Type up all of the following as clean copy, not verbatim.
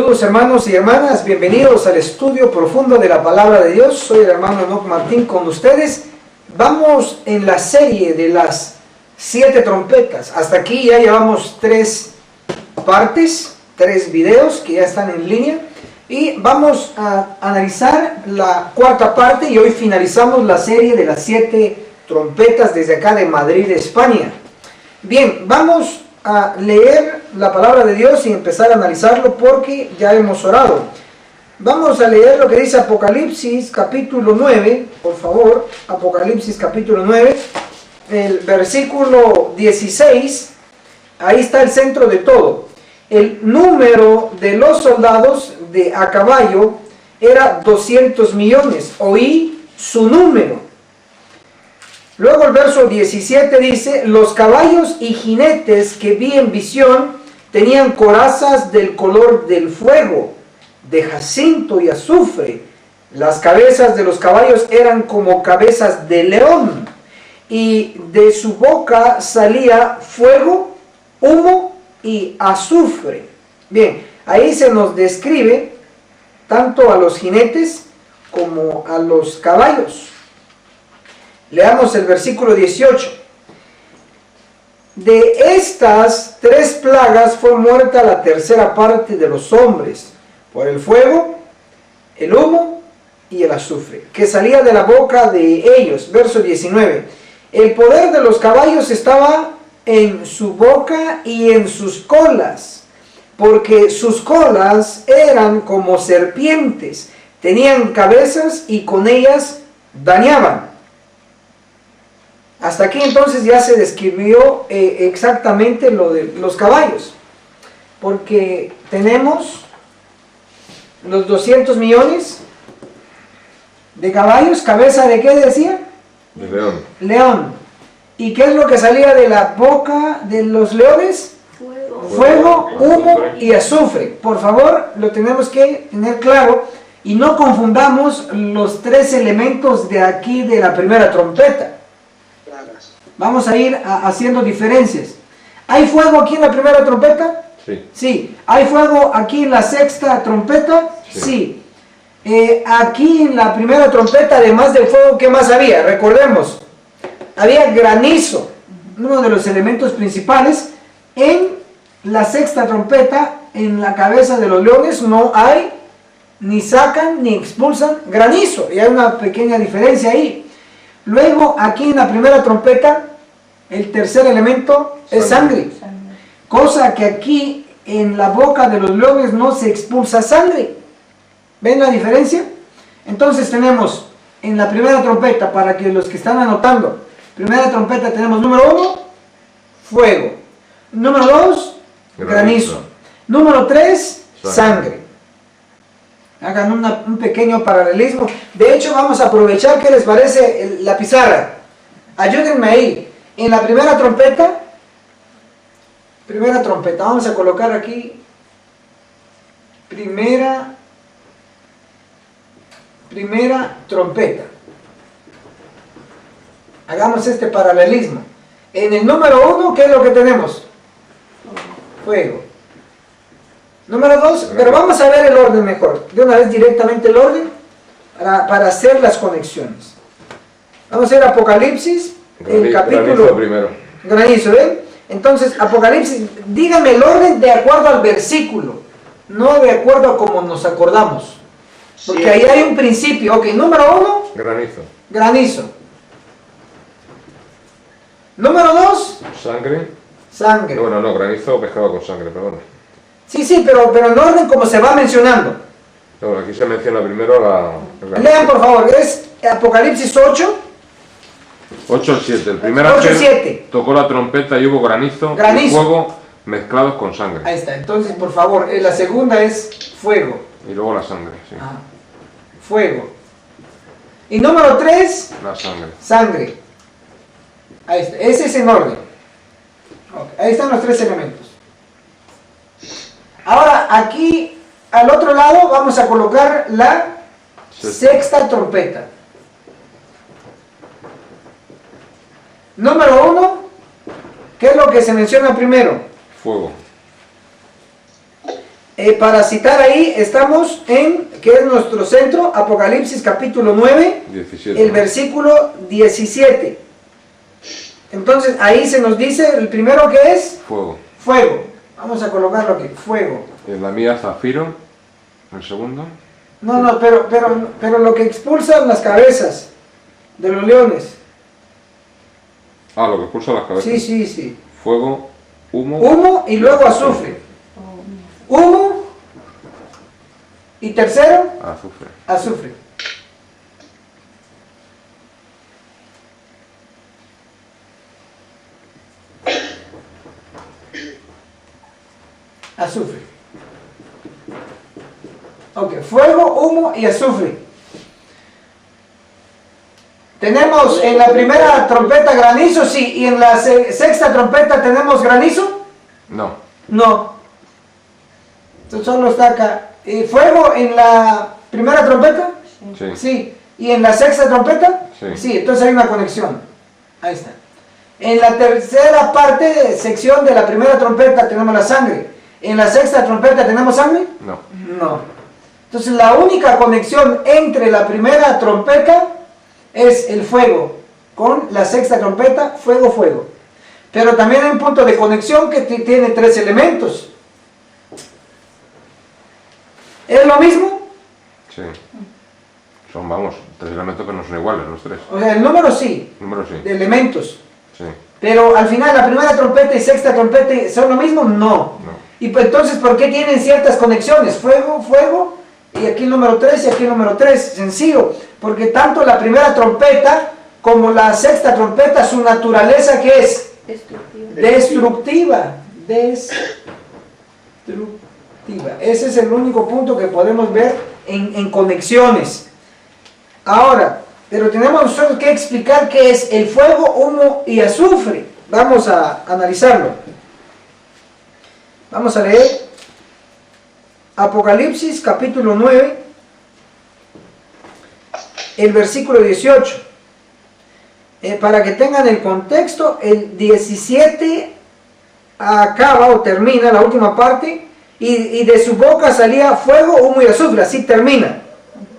Saludos hermanos y hermanas, bienvenidos al estudio profundo de la palabra de Dios. Soy el hermano Enoch Martín con ustedes. Vamos en la serie de las 7 trompetas. Hasta aquí ya llevamos 3 partes, 3 videos que ya están en línea. Y vamos a analizar la 4ª parte y hoy finalizamos la serie de las 7 trompetas desde acá de Madrid, España. Bien, vamos a leer la palabra de Dios y empezar a analizarlo porque ya hemos orado. Vamos a leer lo que dice Apocalipsis capítulo 9, por favor, Apocalipsis capítulo 9, el versículo 16, ahí está el centro de todo. El número de los soldados de a caballo era 200 millones, oí su número. Luego el verso 17 dice, los caballos y jinetes que vi en visión tenían corazas del color del fuego, de jacinto y azufre. Las cabezas de los caballos eran como cabezas de león, y de su boca salía fuego, humo y azufre. Bien, ahí se nos describe tanto a los jinetes como a los caballos. Leamos el versículo 18. De estas 3 plagas fue muerta la 3ª parte de los hombres, por el fuego, el humo y el azufre, que salía de la boca de ellos. Verso 19. El poder de los caballos estaba en su boca y en sus colas, porque sus colas eran como serpientes, tenían cabezas y con ellas dañaban. Hasta aquí entonces ya se describió exactamente lo de los caballos, porque tenemos los 200 millones de caballos, cabeza de ¿qué decía? De león. León. ¿Y qué es lo que salía de la boca de los leones? Fuego, humo y azufre. Por favor, lo tenemos que tener claro y no confundamos los 3 elementos de aquí de la primera trompeta. Vamos a ir haciendo diferencias. ¿Hay fuego aquí en la primera trompeta? Sí. Sí. ¿Hay fuego aquí en la 6ª trompeta? Sí. Aquí en la primera trompeta, además del fuego, ¿qué más había? Recordemos, había granizo, uno de los elementos principales. En la 6ª trompeta, en la cabeza de los leones, no hay, ni sacan, ni expulsan granizo. Y hay una pequeña diferencia ahí. Luego, aquí en la primera trompeta, el tercer elemento es sangre. Cosa que aquí en la boca de los leones no se expulsa sangre. ¿Ven la diferencia? Entonces tenemos en la primera trompeta, para que los que están anotando, primera trompeta tenemos número 1, fuego. Número 2, granizo. Número 3, sangre. Hagan un pequeño paralelismo. De hecho, vamos a aprovechar, ¿qué les parece la pizarra? Ayúdenme ahí. En la primera trompeta, vamos a colocar aquí, primera trompeta. Hagamos este paralelismo. En el número 1, ¿qué es lo que tenemos? Fuego. Número 2, pero vamos a ver el orden mejor. De una vez directamente el orden para hacer las conexiones. Vamos a ir a Apocalipsis, el capítulo... Granizo primero. Granizo, ¿ven? Entonces, Apocalipsis, dígame el orden de acuerdo al versículo, no de acuerdo a cómo nos acordamos. Porque ahí hay un principio. Ok, número 1. Granizo. Granizo. Número 2. Sangre. Bueno, no, granizo pescado con sangre, perdón. Sí, pero en orden como se va mencionando. No, aquí se menciona primero la... Lean por favor, es Apocalipsis 8. 8 al 7. El primer 8, ángel 7. tocó la trompeta y hubo granizo y fuego mezclados con sangre. Ahí está, entonces por favor, la segunda es fuego. Y luego la sangre, sí. Fuego. Y número 3, la sangre. Sangre. Ahí está, ese es en orden. Okay. Ahí están los 3 elementos. Ahora aquí al otro lado vamos a colocar la 6ª trompeta. Número 1, ¿qué es lo que se menciona primero? Fuego. Para citar ahí, estamos en, que es nuestro centro, Apocalipsis capítulo 9, 17. el versículo 17. Entonces ahí se nos dice, el primero que es Fuego. fuego. Vamos a colocarlo aquí, fuego. En la mía zafiro, el segundo. No, pero lo que expulsan las cabezas de los leones. Ah, lo que expulsa las cabezas. Sí. Fuego, humo. Humo y luego azufre. Humo y tercero, Azufre. azufre. Azufre. Ok, fuego, humo y azufre. Tenemos en la primera trompeta granizo, sí, y en la sexta trompeta tenemos granizo. No. No. Esto solo está acá. ¿Fuego en la primera trompeta? Sí. Sí. ¿Y en la sexta trompeta? Sí. Entonces hay una conexión. Ahí está. En la tercera parte, sección de la primera trompeta, tenemos la sangre. ¿En la sexta trompeta tenemos sangre? No. No. Entonces la única conexión entre la primera trompeta es el fuego. Con la sexta trompeta, fuego, fuego. Pero también hay un punto de conexión que tiene tres elementos. ¿Es lo mismo? Sí. Son, vamos, tres elementos que no son iguales los tres. O sea, el número sí. Número sí. De elementos. Sí. Pero al final, ¿la primera trompeta y sexta trompeta son lo mismo? No. No. Y pues, entonces, ¿por qué tienen ciertas conexiones? Fuego, fuego, y aquí el número 3 y aquí el número 3. Sencillo. Porque tanto la primera trompeta como la sexta trompeta, su naturaleza, ¿qué es? Destructiva. Ese es el único punto que podemos ver en conexiones. Ahora, pero tenemos nosotros que explicar qué es el fuego, humo y azufre. Vamos a analizarlo. Vamos a leer Apocalipsis capítulo 9, el versículo 18. Para que tengan el contexto, el 17 acaba o termina la última parte, y de su boca salía fuego, humo y azufre. Así termina.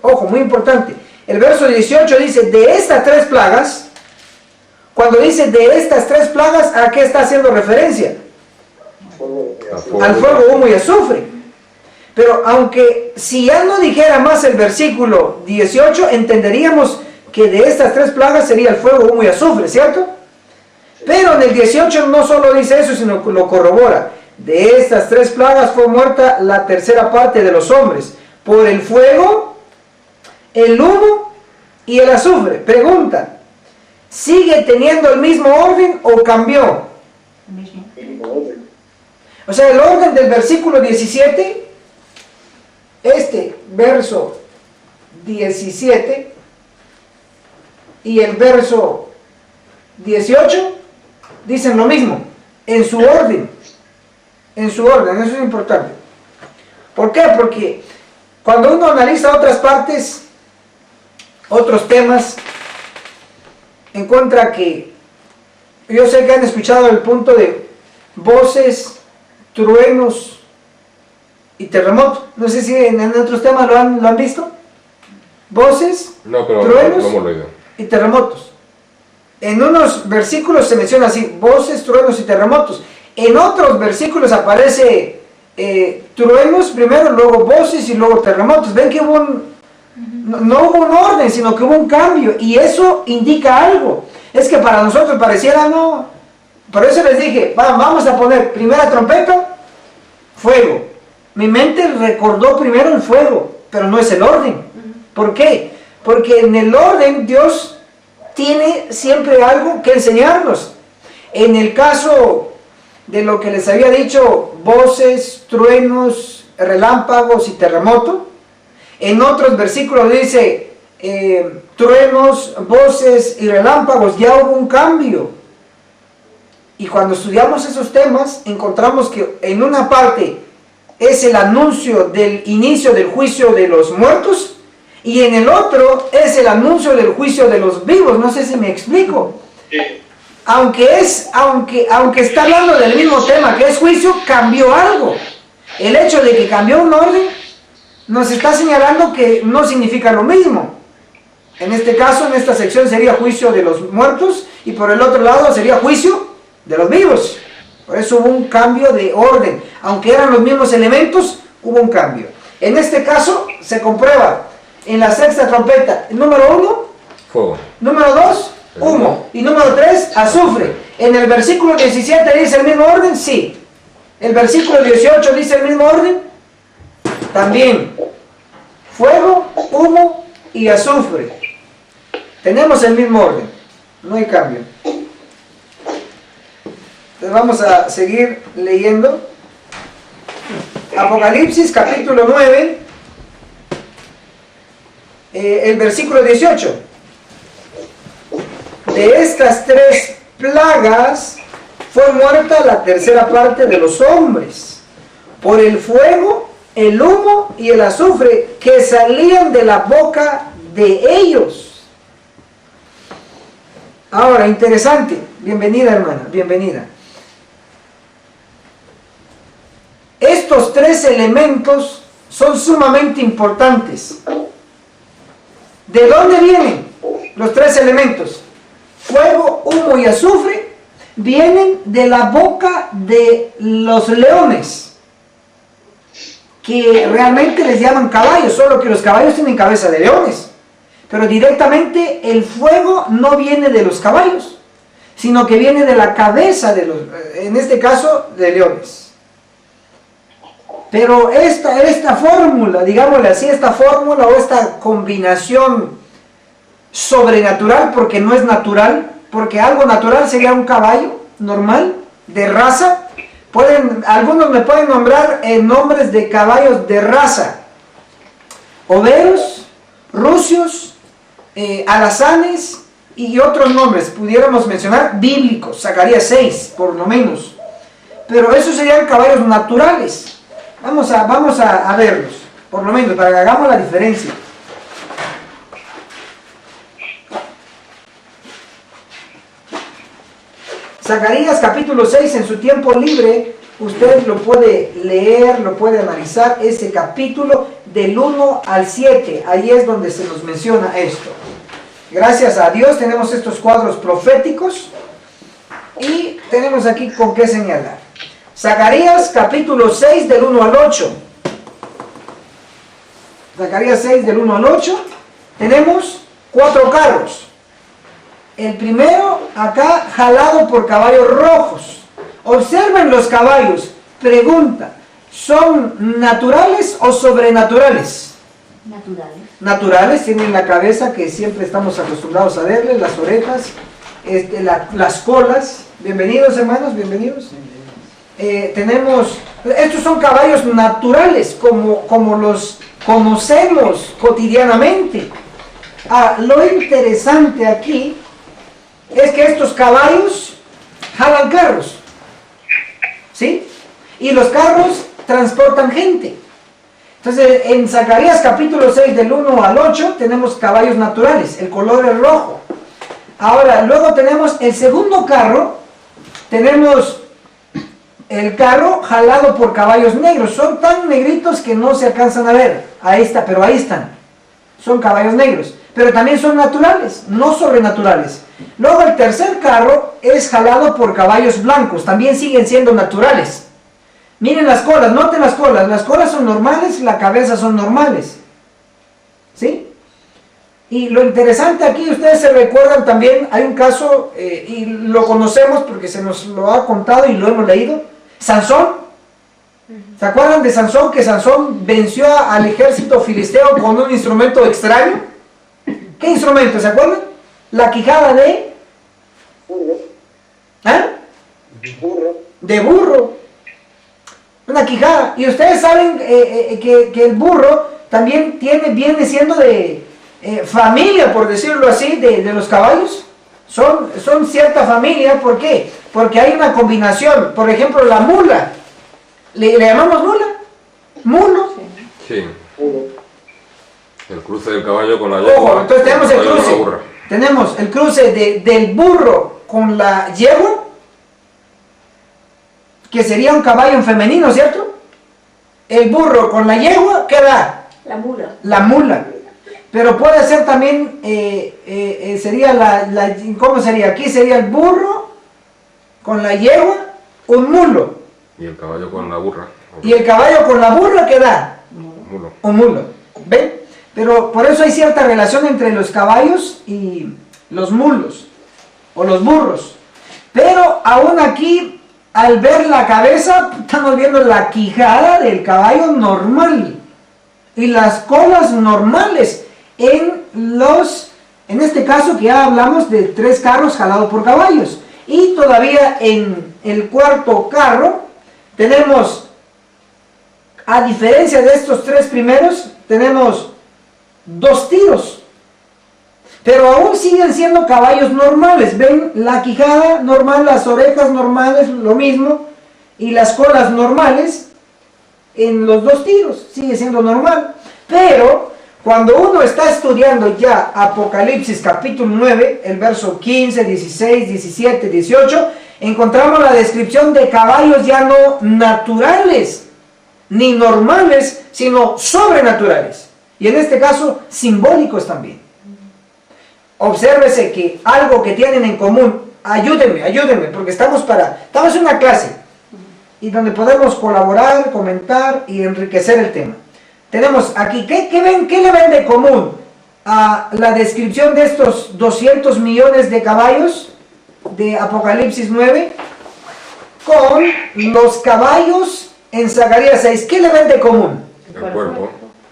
Ojo, muy importante. El verso 18 dice, de estas tres plagas, cuando dice de estas tres plagas, ¿a qué está haciendo referencia? Al fuego, humo y azufre. Pero aunque si ya no dijera más el versículo 18, entenderíamos que de estas tres plagas sería el fuego, humo y azufre, ¿cierto? Pero en el 18 no solo dice eso, sino que lo corrobora. De estas tres plagas fue muerta la tercera parte de los hombres, por el fuego, el humo y el azufre. Pregunta, ¿sigue teniendo el mismo orden o cambió? O sea, el orden del versículo 17, este verso 17 y el verso 18 dicen lo mismo, en su orden. En su orden, eso es importante. ¿Por qué? Porque cuando uno analiza otras partes, otros temas, encuentra que, yo sé que han escuchado el punto de voces, truenos y terremotos. No sé si en otros temas lo han visto. Voces, no, pero truenos lo hemos leído. Y terremotos. En unos versículos se menciona así, voces, truenos y terremotos. En otros versículos aparece truenos primero, luego voces y luego terremotos. Ven que no hubo un orden, sino que hubo un cambio. Y eso indica algo. Es que para nosotros pareciera no. Por eso les dije, vamos a poner primera trompeta, fuego. Mi mente recordó primero el fuego, pero no es el orden. ¿Por qué? Porque en el orden Dios tiene siempre algo que enseñarnos. En el caso de lo que les había dicho, voces, truenos, relámpagos y terremoto, en otros versículos dice truenos, voces y relámpagos, ya hubo un cambio. Y cuando estudiamos esos temas, encontramos que en una parte es el anuncio del inicio del juicio de los muertos, y en el otro es el anuncio del juicio de los vivos. No sé si me explico. Aunque está hablando del mismo tema, que es juicio, cambió algo. El hecho de que cambió un orden nos está señalando que no significa lo mismo. En este caso, en esta sección sería juicio de los muertos y por el otro lado sería juicio de los vivos. Por eso hubo un cambio de orden. Aunque eran los mismos elementos, hubo un cambio. En este caso se comprueba en la sexta trompeta, número 1, Fuego. número 2, humo, y número 3, azufre. En el versículo 17 dice el mismo orden, sí. El versículo 18 dice el mismo orden, también. Fuego, humo y azufre. Tenemos el mismo orden, no hay cambio. Entonces vamos a seguir leyendo. Apocalipsis capítulo 9, el versículo 18. De estas 3 plagas fue muerta la tercera parte de los hombres, por el fuego, el humo y el azufre que salían de la boca de ellos. Ahora, interesante. Bienvenida, hermana, bienvenida. Estos 3 elementos son sumamente importantes. ¿De dónde vienen los 3 elementos? Fuego, humo y azufre vienen de la boca de los leones, que realmente les llaman caballos, solo que los caballos tienen cabeza de leones. Pero directamente el fuego no viene de los caballos, sino que viene de la cabeza de los, en este caso, de leones. Pero esta fórmula, digámosle así, esta fórmula o esta combinación sobrenatural, porque no es natural, porque algo natural sería un caballo normal, de raza. Algunos me pueden nombrar nombres de caballos de raza: overos, rusios, alazanes y otros nombres, pudiéramos mencionar bíblicos, Zacarías 6 por lo menos, pero esos serían caballos naturales. Vamos a verlos, por lo menos, para que hagamos la diferencia. Zacarías capítulo 6, en su tiempo libre, usted lo puede leer, lo puede analizar, ese capítulo del 1 al 7, ahí es donde se nos menciona esto. Gracias a Dios tenemos estos cuadros proféticos y tenemos aquí con qué señalar. Zacarías capítulo 6 del 1 al 8. Zacarías 6 del 1 al 8. Tenemos 4 carros. El primero acá jalado por caballos rojos. Observen los caballos. Pregunta: ¿son naturales o sobrenaturales? Naturales. Naturales, tienen la cabeza que siempre estamos acostumbrados a verles, las orejas, las colas. Bienvenidos, hermanos, bienvenidos. Tenemos, estos son caballos naturales, como los conocemos cotidianamente. Lo interesante aquí es que estos caballos jalan carros, ¿sí? Y los carros transportan gente. Entonces, en Zacarías capítulo 6 del 1 al 8 tenemos caballos naturales, el color es rojo. Ahora, luego tenemos el segundo carro, tenemos el carro jalado por caballos negros. Son tan negritos que no se alcanzan a ver. Ahí está, pero ahí están. Son caballos negros, pero también son naturales, no sobrenaturales. Luego el tercer carro es jalado por caballos blancos, también siguen siendo naturales. Miren las colas, noten las colas son normales, la cabeza son normales. ¿Sí? Y lo interesante aquí, ustedes se recuerdan también, hay un caso, y lo conocemos porque se nos lo ha contado y lo hemos leído, Sansón. ¿Se acuerdan de Sansón? Que Sansón venció al ejército filisteo con un instrumento extraño. ¿Qué instrumento? ¿Se acuerdan? La quijada de... ¿Ah? De burro. Una quijada. Y ustedes saben que el burro también viene siendo de familia, por decirlo así, de los caballos. Son cierta familia. ¿Por qué? Porque hay una combinación. Por ejemplo, la mula. ¿Le llamamos mula? ¿Mulo? Sí. El cruce del caballo con la yegua. Ojo, entonces tenemos el caballo con la cruce. burra. Tenemos el cruce del burro con la yegua, que sería un caballo en femenino, ¿cierto? el burro con la yegua, ¿qué da? La mula. La mula. Pero puede ser también, sería ¿cómo sería? Aquí sería el burro con la yegua, un mulo. Y el caballo con la burra. Y el caballo con la burra, ¿qué da? Mulo. Un mulo. ¿Ven? Pero por eso hay cierta relación entre los caballos y los mulos, o los burros. Pero aún aquí, al ver la cabeza, estamos viendo la quijada del caballo normal. Y las colas normales en este caso que ya hablamos de 3 carros jalados por caballos. Y todavía en el cuarto carro tenemos, a diferencia de estos 3 primeros, tenemos 2 tiros. Pero aún siguen siendo caballos normales. Ven la quijada normal, las orejas normales, lo mismo. Y las colas normales en los 2 tiros. Sigue siendo normal. Pero cuando uno está estudiando ya Apocalipsis capítulo 9, el verso 15, 16, 17, 18, encontramos la descripción de caballos ya no naturales, ni normales, sino sobrenaturales. Y en este caso, simbólicos también. Obsérvese que algo que tienen en común, ayúdenme, porque estamos en una clase, y donde podemos colaborar, comentar y enriquecer el tema. Tenemos aquí, ¿qué le ven de común a la descripción de estos 200 millones de caballos de Apocalipsis 9 con los caballos en Zacarías 6? ¿Qué le ven de común? El cuerpo.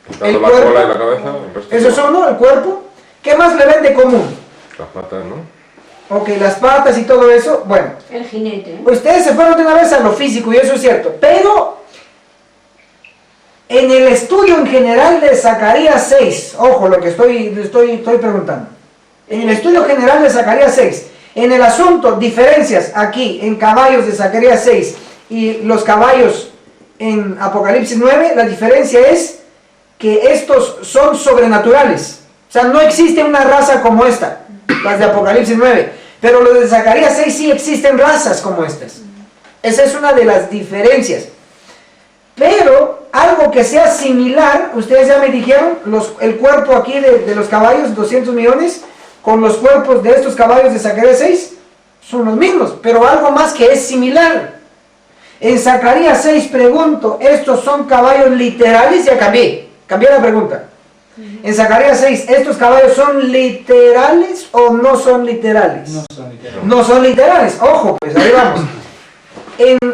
El Quitando la cuerpo. cola y la cabeza. El resto Eso son, ¿no? El cuerpo. ¿Qué más le ven de común? Las patas, ¿no? Ok, las patas y todo eso. Bueno, El jinete. ustedes se fueron de una vez a lo físico y eso es cierto. Pero en el estudio en general de Zacarías 6, ojo lo que estoy preguntando. En el estudio general de Zacarías 6, en el asunto, diferencias aquí en caballos de Zacarías 6 y los caballos en Apocalipsis 9, la diferencia es que estos son sobrenaturales. O sea, no existe una raza como esta, las de Apocalipsis 9. Pero los de Zacarías 6 sí existen razas como estas. Esa es una de las diferencias. Pero algo que sea similar, ustedes ya me dijeron, el cuerpo aquí de los caballos, 200 millones, con los cuerpos de estos caballos de Zacarías 6, son los mismos, pero algo más que es similar. En Zacarías 6 pregunto, ¿estos son caballos literales? Ya cambié la pregunta. En Zacarías 6, ¿estos caballos son literales o no son literales? No son literales. No son literales, ojo, pues ahí vamos.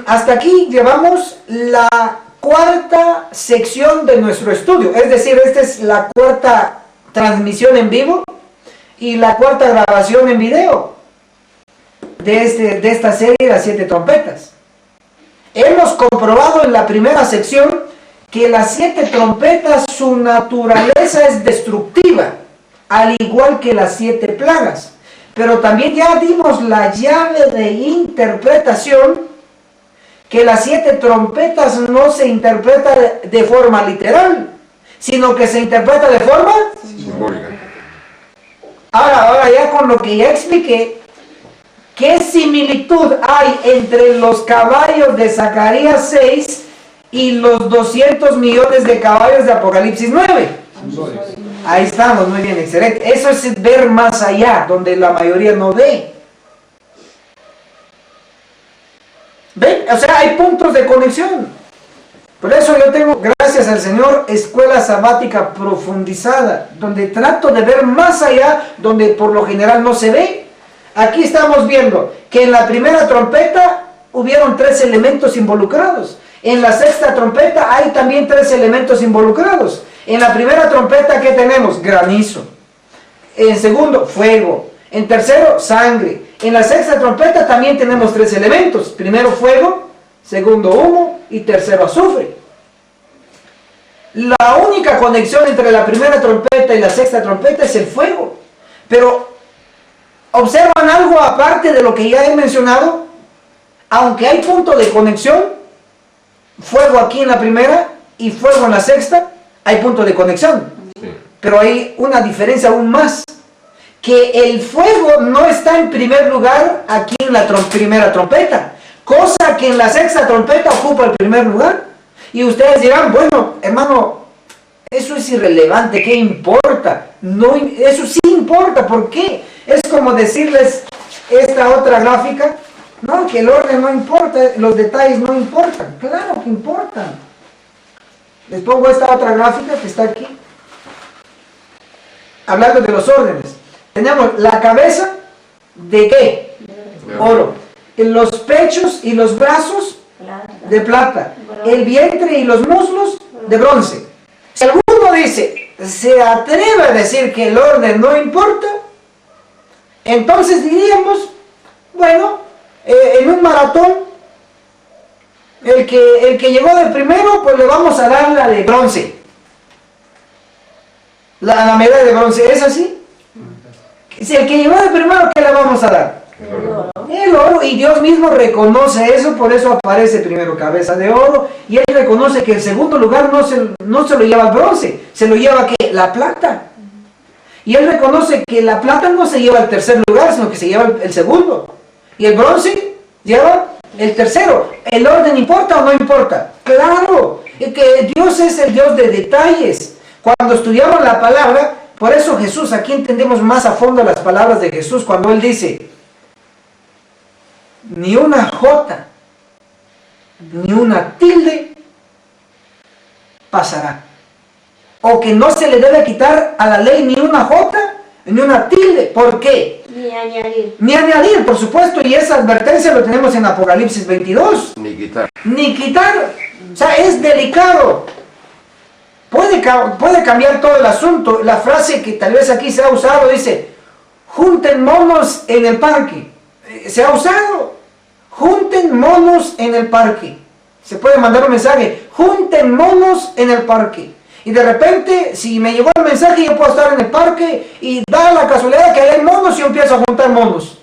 Hasta aquí llevamos la cuarta sección de nuestro estudio, es decir, esta es la cuarta transmisión en vivo y la cuarta grabación en video de esta serie de las 7 trompetas. Hemos comprobado en la primera sección que las 7 trompetas, su naturaleza es destructiva, al igual que las 7 plagas. Pero también ya dimos la llave de interpretación, que las 7 trompetas no se interpreta de forma literal, sino que se interpreta de forma Simbólica. Ahora ya con lo que ya expliqué, ¿qué similitud hay entre los caballos de Zacarías 6 y los 200 millones de caballos de Apocalipsis 9? Ahí estamos, muy bien, excelente. Eso es ver más allá, donde la mayoría no ve. ¿Ven? O sea, hay puntos de conexión. Por eso yo tengo, gracias al Señor, escuela sabática profundizada, donde trato de ver más allá, donde por lo general no se ve. Aquí estamos viendo que en la primera trompeta hubieron 3 elementos involucrados. En la sexta trompeta hay también 3 elementos involucrados. En la primera trompeta, ¿qué tenemos? Granizo. En segundo, fuego. En tercero, sangre. En la sexta trompeta también tenemos 3 elementos. Primero, fuego. Segundo, humo. Y tercero, azufre. La única conexión entre la primera trompeta y la sexta trompeta es el fuego. Pero, ¿observan algo aparte de lo que ya he mencionado? Aunque hay punto de conexión, fuego aquí en la primera y fuego en la sexta, hay punto de conexión. Sí. Pero hay una diferencia aún más. Que el fuego no está en primer lugar aquí en la primera trompeta. Cosa que en la sexta trompeta ocupa el primer lugar. Y ustedes dirán, bueno, hermano, eso es irrelevante, ¿qué importa? No, eso sí importa, ¿por qué? Es como decirles esta otra gráfica, no, que el orden no importa, los detalles no importan. Claro que importan. Les pongo esta otra gráfica que está aquí, hablando de los órdenes. Tenemos la cabeza, ¿de qué? Oro. Los pechos y los brazos, de plata. El vientre y los muslos, de bronce. Si alguno dice, se atreve a decir que el orden no importa, entonces diríamos, bueno, en un maratón, el que llegó de primero, pues le vamos a dar la de bronce. La medalla de bronce, ¿es así? Si el que llegó de primero, ¿qué le vamos a dar? El oro, y Dios mismo reconoce eso, por eso aparece primero cabeza de oro, y Él reconoce que el segundo lugar no se lo lleva el bronce, se lo lleva ¿qué? La plata. Y Él reconoce que la plata no se lleva el tercer lugar, sino que se lleva el segundo. Y el bronce lleva el tercero. ¿El orden importa o no importa? Claro, que Dios es el Dios de detalles. Cuando estudiamos la palabra, por eso Jesús, aquí entendemos más a fondo las palabras de Jesús, cuando Él dice, ni una jota, ni una tilde pasará. O que no se le debe quitar a la ley ni una jota, ni una tilde. ¿Por qué? Ni añadir. Ni añadir, por supuesto, y esa advertencia lo tenemos en Apocalipsis 22. Ni quitar. Ni quitar. O sea, es delicado. Puede cambiar todo el asunto. La frase que tal vez aquí se ha usado dice, junten monos en el parque. Se ha usado. Junten monos en el parque. Se puede mandar un mensaje, junten monos en el parque. Y de repente, si me llegó el mensaje, yo puedo estar en el parque y da la casualidad que hay monos y yo empiezo a juntar monos.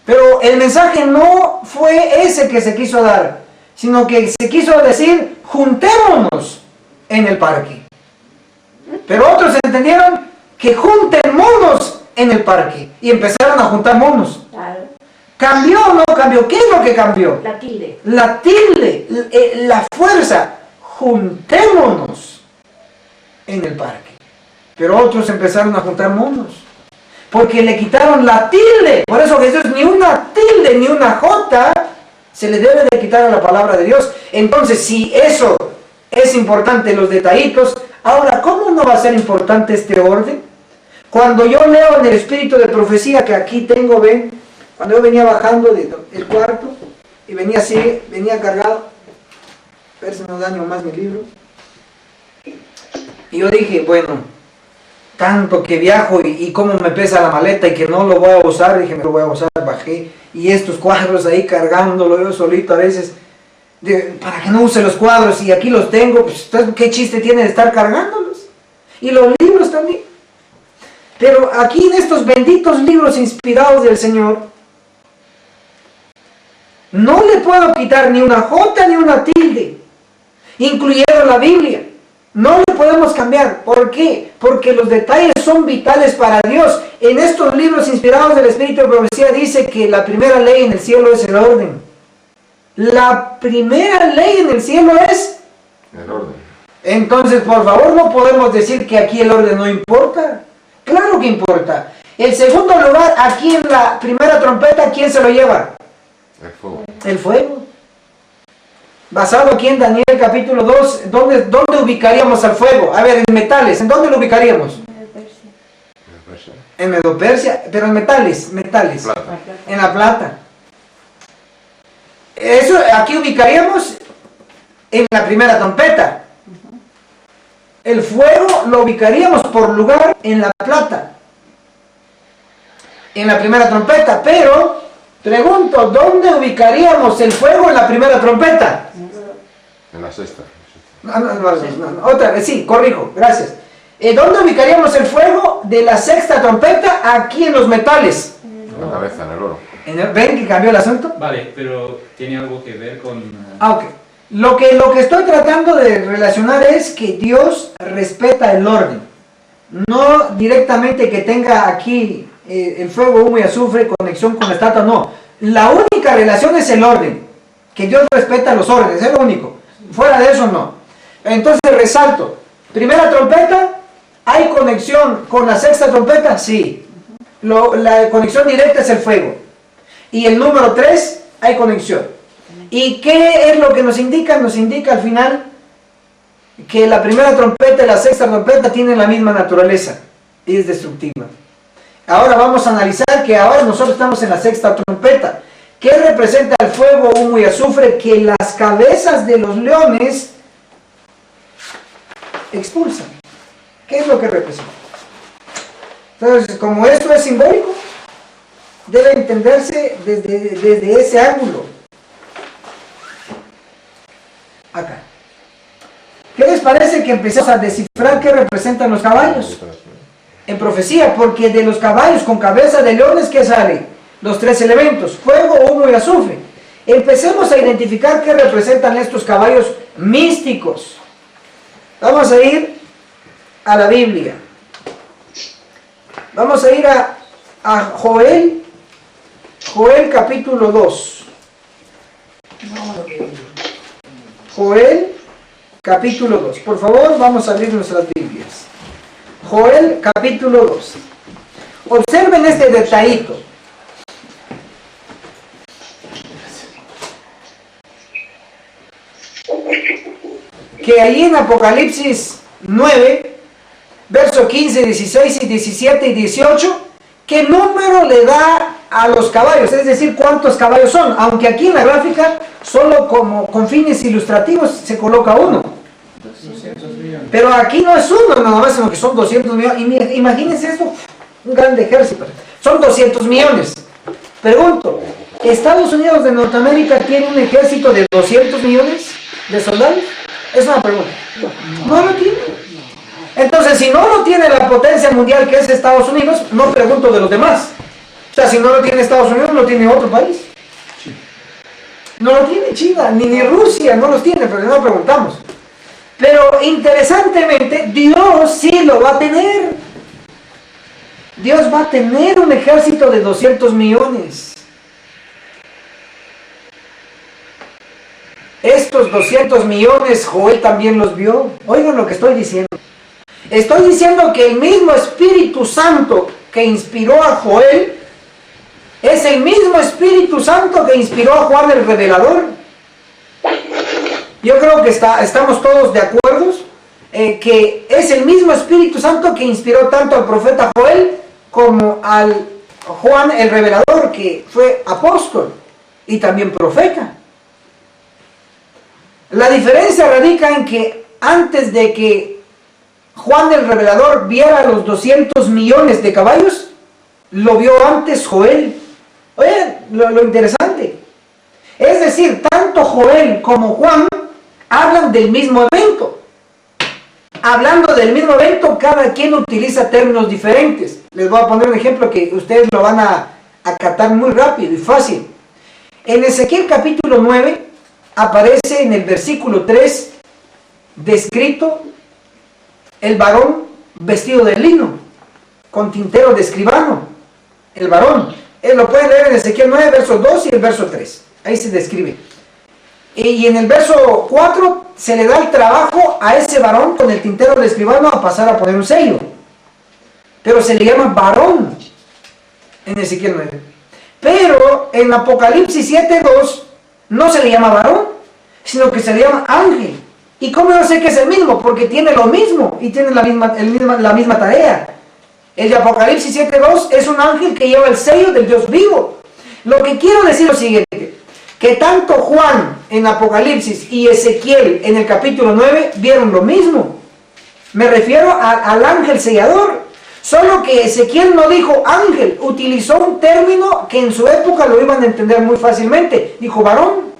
Pero el mensaje no fue ese que se quiso dar, sino que se quiso decir, juntémonos en el parque. Pero otros entendieron que junten monos en el parque y empezaron a juntar monos. Claro. ¿Cambió o no cambió? ¿Qué es lo que cambió? La tilde. La tilde, la fuerza. Juntémonos en el parque. Pero otros empezaron a juntar monos, porque le quitaron la tilde. Por eso Jesús, ni una tilde ni una jota se le debe de quitar a la palabra de Dios. Entonces, si eso es importante, los detallitos, ahora, ¿cómo no va a ser importante este orden? Cuando yo leo en el espíritu de profecía que aquí tengo, ven, cuando yo venía bajando del cuarto y venía así, venía cargado, a ver si no daño más mi libro. Y yo dije, bueno, tanto que viajo y cómo me pesa la maleta y que no lo voy a usar, dije, me lo voy a usar, bajé. Y estos cuadros ahí cargándolo yo solito a veces, para que no use los cuadros y aquí los tengo, pues qué chiste tiene de estar cargándolos. Y los libros también. Pero aquí en estos benditos libros inspirados del Señor, no le puedo quitar ni una jota ni una tilde, incluyendo la Biblia. No le podemos cambiar. ¿Por qué? Porque los detalles son vitales para Dios. En estos libros inspirados del Espíritu de Profecía dice que la primera ley en el cielo es el orden. La primera ley en el cielo es El orden. Entonces, por favor, no podemos decir que aquí el orden no importa. Claro que importa. El segundo lugar, aquí en la primera trompeta, ¿quién se lo lleva? El fuego. El fuego. Basado aquí en Daniel capítulo 2, ¿dónde ubicaríamos al fuego? A ver, en metales, ¿en dónde lo ubicaríamos? En Medo-Persia, pero en metales. Plata. En la plata. Eso aquí ubicaríamos en la primera trompeta. El fuego lo ubicaríamos por lugar en la plata. En la primera trompeta, pero pregunto, ¿dónde ubicaríamos el fuego en la primera trompeta? En la sexta. No, otra vez, sí, corrijo, gracias. ¿Dónde ubicaríamos el fuego de la sexta trompeta? Aquí en los metales. En la cabeza, en el oro. ¿Ven que cambió el asunto? Vale, pero tiene algo que ver con... Ok. Lo que estoy tratando de relacionar es que Dios respeta el orden. No directamente que tenga aquí el fuego, humo y azufre, conexión con la estatua, no. La única relación es el orden. Que Dios respeta los órdenes, es lo único. Fuera de eso no. Entonces resalto, primera trompeta, ¿hay conexión con la sexta trompeta? Sí. La conexión directa es el fuego. Y el número 3, hay conexión. ¿Y qué es lo que nos indica? Nos indica al final que la primera trompeta y la sexta trompeta tienen la misma naturaleza y es destructiva. Ahora vamos a analizar que ahora nosotros estamos en la sexta trompeta. ¿Qué representa el fuego, humo y azufre? Que las cabezas de los leones expulsan. ¿Qué es lo que representa? Entonces, como esto es simbólico, debe entenderse desde ese ángulo. Acá. ¿Qué les parece que empecemos a descifrar qué representan los caballos? En profecía, porque de los caballos con cabeza de leones, ¿qué sale? Los 3 elementos, fuego, humo y azufre. Empecemos a identificar qué representan estos caballos místicos. Vamos a ir a la Biblia. Vamos a ir a Joel capítulo 2. Joel capítulo 2. Por favor, vamos a abrir nuestras Biblias. Joel capítulo 2. Observen este detallito. Que ahí en Apocalipsis 9, verso 15, 16 y 17 y 18, ¿qué número le da a los caballos? Es decir, ¿cuántos caballos son? Aunque aquí en la gráfica, solo como con fines ilustrativos, se coloca 1. Pero aquí no es 1 nada más, sino que son 200 millones. Imagínense esto, un gran ejército. Son 200 millones. Pregunto, ¿Estados Unidos de Norteamérica tiene un ejército de 200 millones de soldados? Es una pregunta. No lo tiene. Entonces, si no lo tiene la potencia mundial que es Estados Unidos, no pregunto de los demás. O sea, si no lo tiene Estados Unidos, lo tiene otro país. No lo tiene China, ni Rusia, no los tiene, pero no preguntamos. Pero interesantemente, Dios sí lo va a tener. Dios va a tener un ejército de 200 millones. Estos 200 millones, Joel también los vio. Oigan lo que estoy diciendo. Estoy diciendo que el mismo Espíritu Santo que inspiró a Joel es el mismo Espíritu Santo que inspiró a Juan el Revelador. Yo creo que estamos todos de acuerdo que es el mismo Espíritu Santo que inspiró tanto al profeta Joel como al Juan el Revelador, que fue apóstol y también profeta. La diferencia radica en que antes de que Juan el Revelador viera los 200 millones de caballos, lo vio antes Joel. Oye, lo interesante. Es decir, tanto Joel como Juan hablan del mismo evento. Hablando del mismo evento, cada quien utiliza términos diferentes. Les voy a poner un ejemplo que ustedes lo van a acatar muy rápido y fácil. En Ezequiel capítulo 9 aparece en el versículo 3 descrito el varón vestido de lino, con tintero de escribano. El varón. Lo pueden leer en Ezequiel 9, verso 2 y el verso 3. Ahí se describe. Y en el verso 4 se le da el trabajo a ese varón con el tintero de escribano a pasar a poner un sello. Pero se le llama varón en Ezequiel 9. Pero en Apocalipsis 7:2 no se le llama varón, sino que se le llama ángel. ¿Y cómo yo sé que es el mismo? Porque tiene lo mismo y tiene la misma tarea. El de Apocalipsis 7:2 es un ángel que lleva el sello del Dios vivo. Lo que quiero decir es lo siguiente, que tanto Juan en Apocalipsis y Ezequiel en el capítulo 9 vieron lo mismo. Me refiero al ángel sellador. Solo que Ezequiel no dijo ángel, utilizó un término que en su época lo iban a entender muy fácilmente. Dijo varón,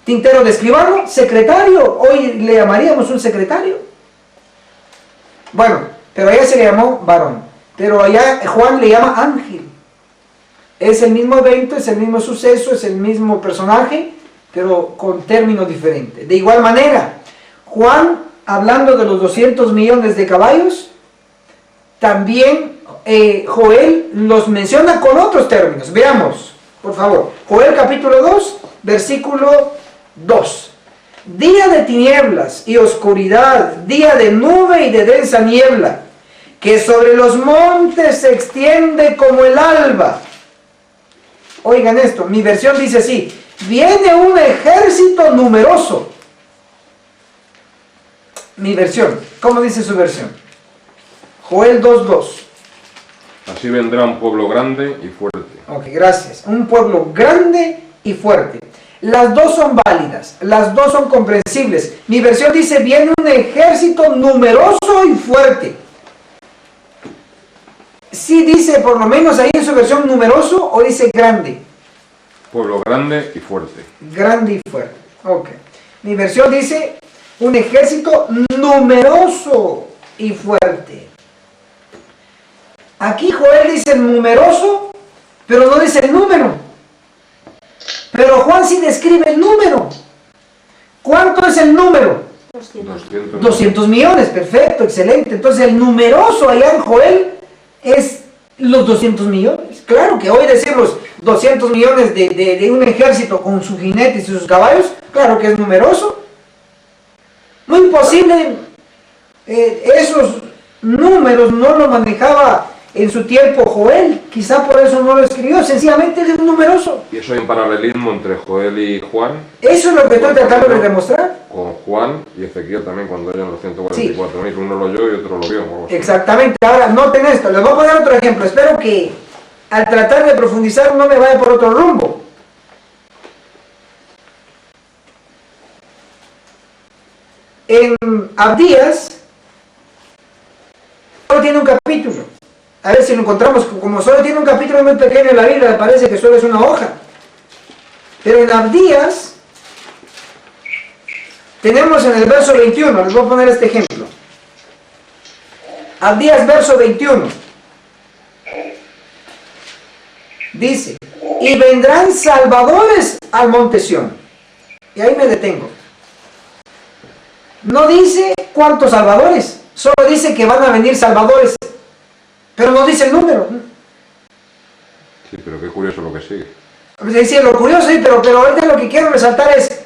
tintero de escribano, secretario. Hoy le llamaríamos un secretario. Bueno, pero allá se le llamó varón. Pero allá Juan le llama ángel. Es el mismo evento, es el mismo suceso, es el mismo personaje, pero con términos diferentes. De igual manera, Juan, hablando de los 200 millones de caballos, también Joel los menciona con otros términos. Veamos, por favor. Joel capítulo 2, versículo 2. día de tinieblas y oscuridad, día de nube y de densa niebla, que sobre los montes se extiende como el alba. Oigan esto, mi versión dice así: viene un ejército numeroso. Mi versión, ¿cómo dice su versión? Joel 2:2. Así vendrá un pueblo grande y fuerte. Ok, gracias. Un pueblo grande y fuerte. Las dos son válidas, las dos son comprensibles. Mi versión dice: viene un ejército numeroso y fuerte. ¿Sí dice por lo menos ahí en su versión numeroso o dice grande? Pueblo grande y fuerte. Grande y fuerte. Ok. Mi versión dice un ejército numeroso y fuerte. Aquí Joel dice numeroso, pero no dice el número. Pero Juan sí describe el número. ¿Cuánto es el número? 200 millones, perfecto, excelente. Entonces el numeroso allá en Joel es los 200 millones. Claro que hoy decimos 200 millones de un ejército con sus jinetes y sus caballos, claro que es numeroso. Muy imposible, esos números no lo manejaba en su tiempo Joel, quizá por eso no lo escribió, sencillamente es un numeroso. Y eso hay un paralelismo entre Joel y Juan. Eso es lo que estoy tratando de demostrar. Con Juan y Ezequiel también, cuando oyen los 144.000, sí. Uno lo oyó y otro lo vio. Exactamente. Ahora, noten esto, les voy a poner otro ejemplo. Espero que al tratar de profundizar no me vaya por otro rumbo. En Abdías solo tiene un capítulo. A ver si lo encontramos. Como solo tiene un capítulo muy pequeño en la Biblia, me parece que solo es una hoja. Pero en Abdías tenemos en el verso 21, les voy a poner este ejemplo. Abdías verso 21. Dice: y vendrán salvadores al monte Sión. Y ahí me detengo. No dice cuántos salvadores, solo dice que van a venir salvadores, pero no dice el número. Sí, pero qué curioso lo que sigue. Es decir, lo curioso, sí, pero ahorita lo que quiero resaltar es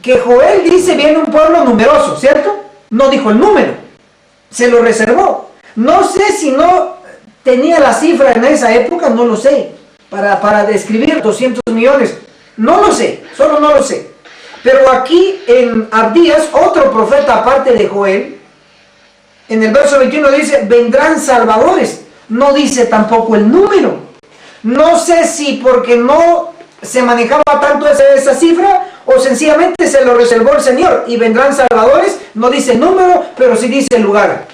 que Joel dice viene un pueblo numeroso, ¿cierto? No dijo el número, se lo reservó. No sé si no tenía la cifra en esa época, no lo sé, para describir 200 millones, no lo sé, solo no lo sé. Pero aquí en Abdías, otro profeta aparte de Joel, en el verso 21 dice, vendrán salvadores. No dice tampoco el número. No sé si porque no se manejaba tanto esa cifra, o sencillamente se lo reservó el Señor. Y vendrán salvadores, no dice el número, pero sí dice el lugar,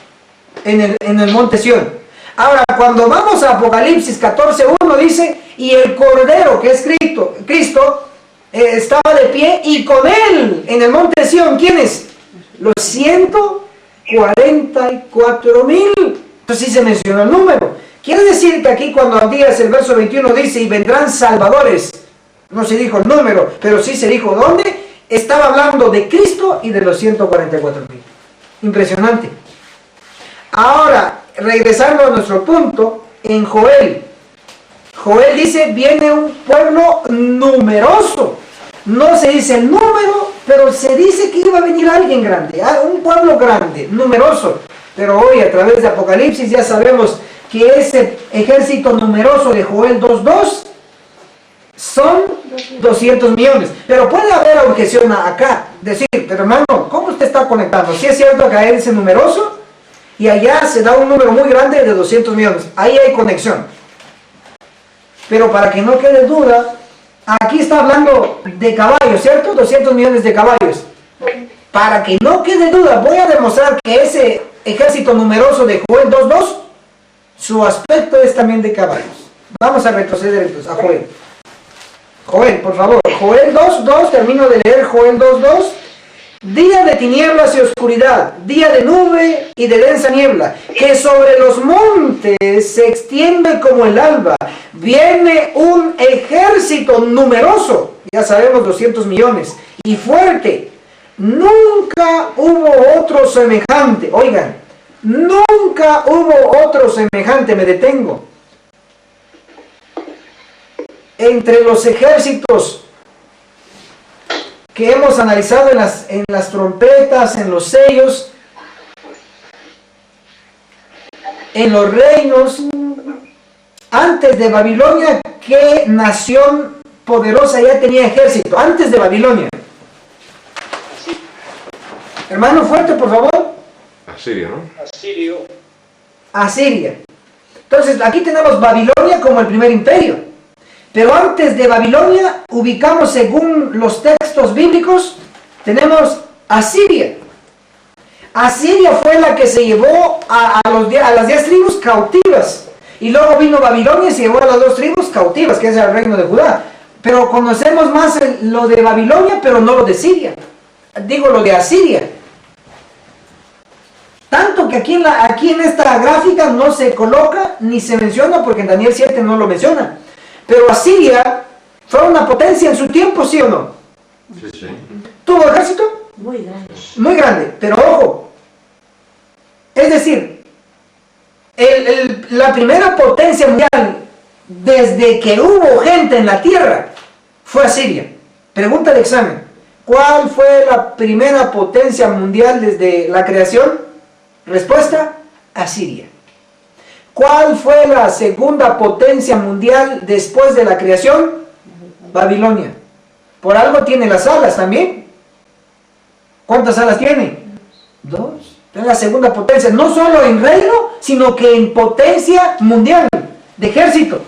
en el monte Sión. Ahora, cuando vamos a Apocalipsis 14:1 dice, y el Cordero, que es Cristo, estaba de pie, y con él en el monte Sión, ¿quiénes? Los 144,000. Entonces sí se mencionó el número. Quiere decir que aquí cuando Abdías el verso 21 dice, y vendrán salvadores, no se dijo el número, pero sí se dijo dónde, estaba hablando de Cristo y de los 144,000. Impresionante. Ahora, regresando a nuestro punto, en Joel dice, viene un pueblo numeroso. No se dice el número, pero se dice que iba a venir alguien grande, un pueblo grande, numeroso. Pero hoy a través de Apocalipsis ya sabemos que ese ejército numeroso de Joel 2:2 son 200 millones. Pero puede haber objeción acá, decir, pero hermano, ¿cómo usted está conectando? Si es cierto que hay ese numeroso y allá se da un número muy grande de 200 millones. Ahí hay conexión. Pero para que no quede duda, aquí está hablando de caballos, ¿cierto? 200 millones de caballos. Para que no quede duda, voy a demostrar que ese ejército numeroso de Joel 2:2, su aspecto es también de caballos. Vamos a retroceder entonces a Joel. Joel, por favor. Joel 2:2, termino de leer Joel 2:2. Día de tinieblas y oscuridad, día de nube y de densa niebla, que sobre los montes se extiende como el alba. Viene un ejército numeroso, ya sabemos 200 millones, y fuerte. Nunca hubo otro semejante. Oigan, nunca hubo otro semejante, me detengo. Entre los ejércitos que hemos analizado en las trompetas, en los sellos, en los reinos. Antes de Babilonia, ¿qué nación poderosa ya tenía ejército? Antes de Babilonia. Hermano, fuerte, por favor. Asiria, ¿no? Asiria. Entonces, aquí tenemos Babilonia como el primer imperio. Pero antes de Babilonia, ubicamos según los textos bíblicos, tenemos Asiria. Asiria fue la que se llevó a las 10 tribus cautivas. Y luego vino Babilonia y se llevó a las 2 tribus cautivas, que es el reino de Judá. Pero conocemos más lo de Babilonia, pero no lo de Siria. Digo lo de Asiria. Tanto que aquí en esta gráfica no se coloca ni se menciona, porque en Daniel 7 no lo menciona. Pero Asiria fue una potencia en su tiempo, ¿sí o no? Sí, sí. ¿Tuvo ejército? Muy grande. Muy grande, pero ojo. Es decir, la primera potencia mundial desde que hubo gente en la tierra fue Asiria. Pregunta de examen. ¿Cuál fue la primera potencia mundial desde la creación? Respuesta, Asiria. ¿Cuál fue la segunda potencia mundial después de la creación? Babilonia. Por algo tiene las alas también. ¿Cuántas alas tiene? 2. Es la segunda potencia, no solo en reino, sino que en potencia mundial, de ejército.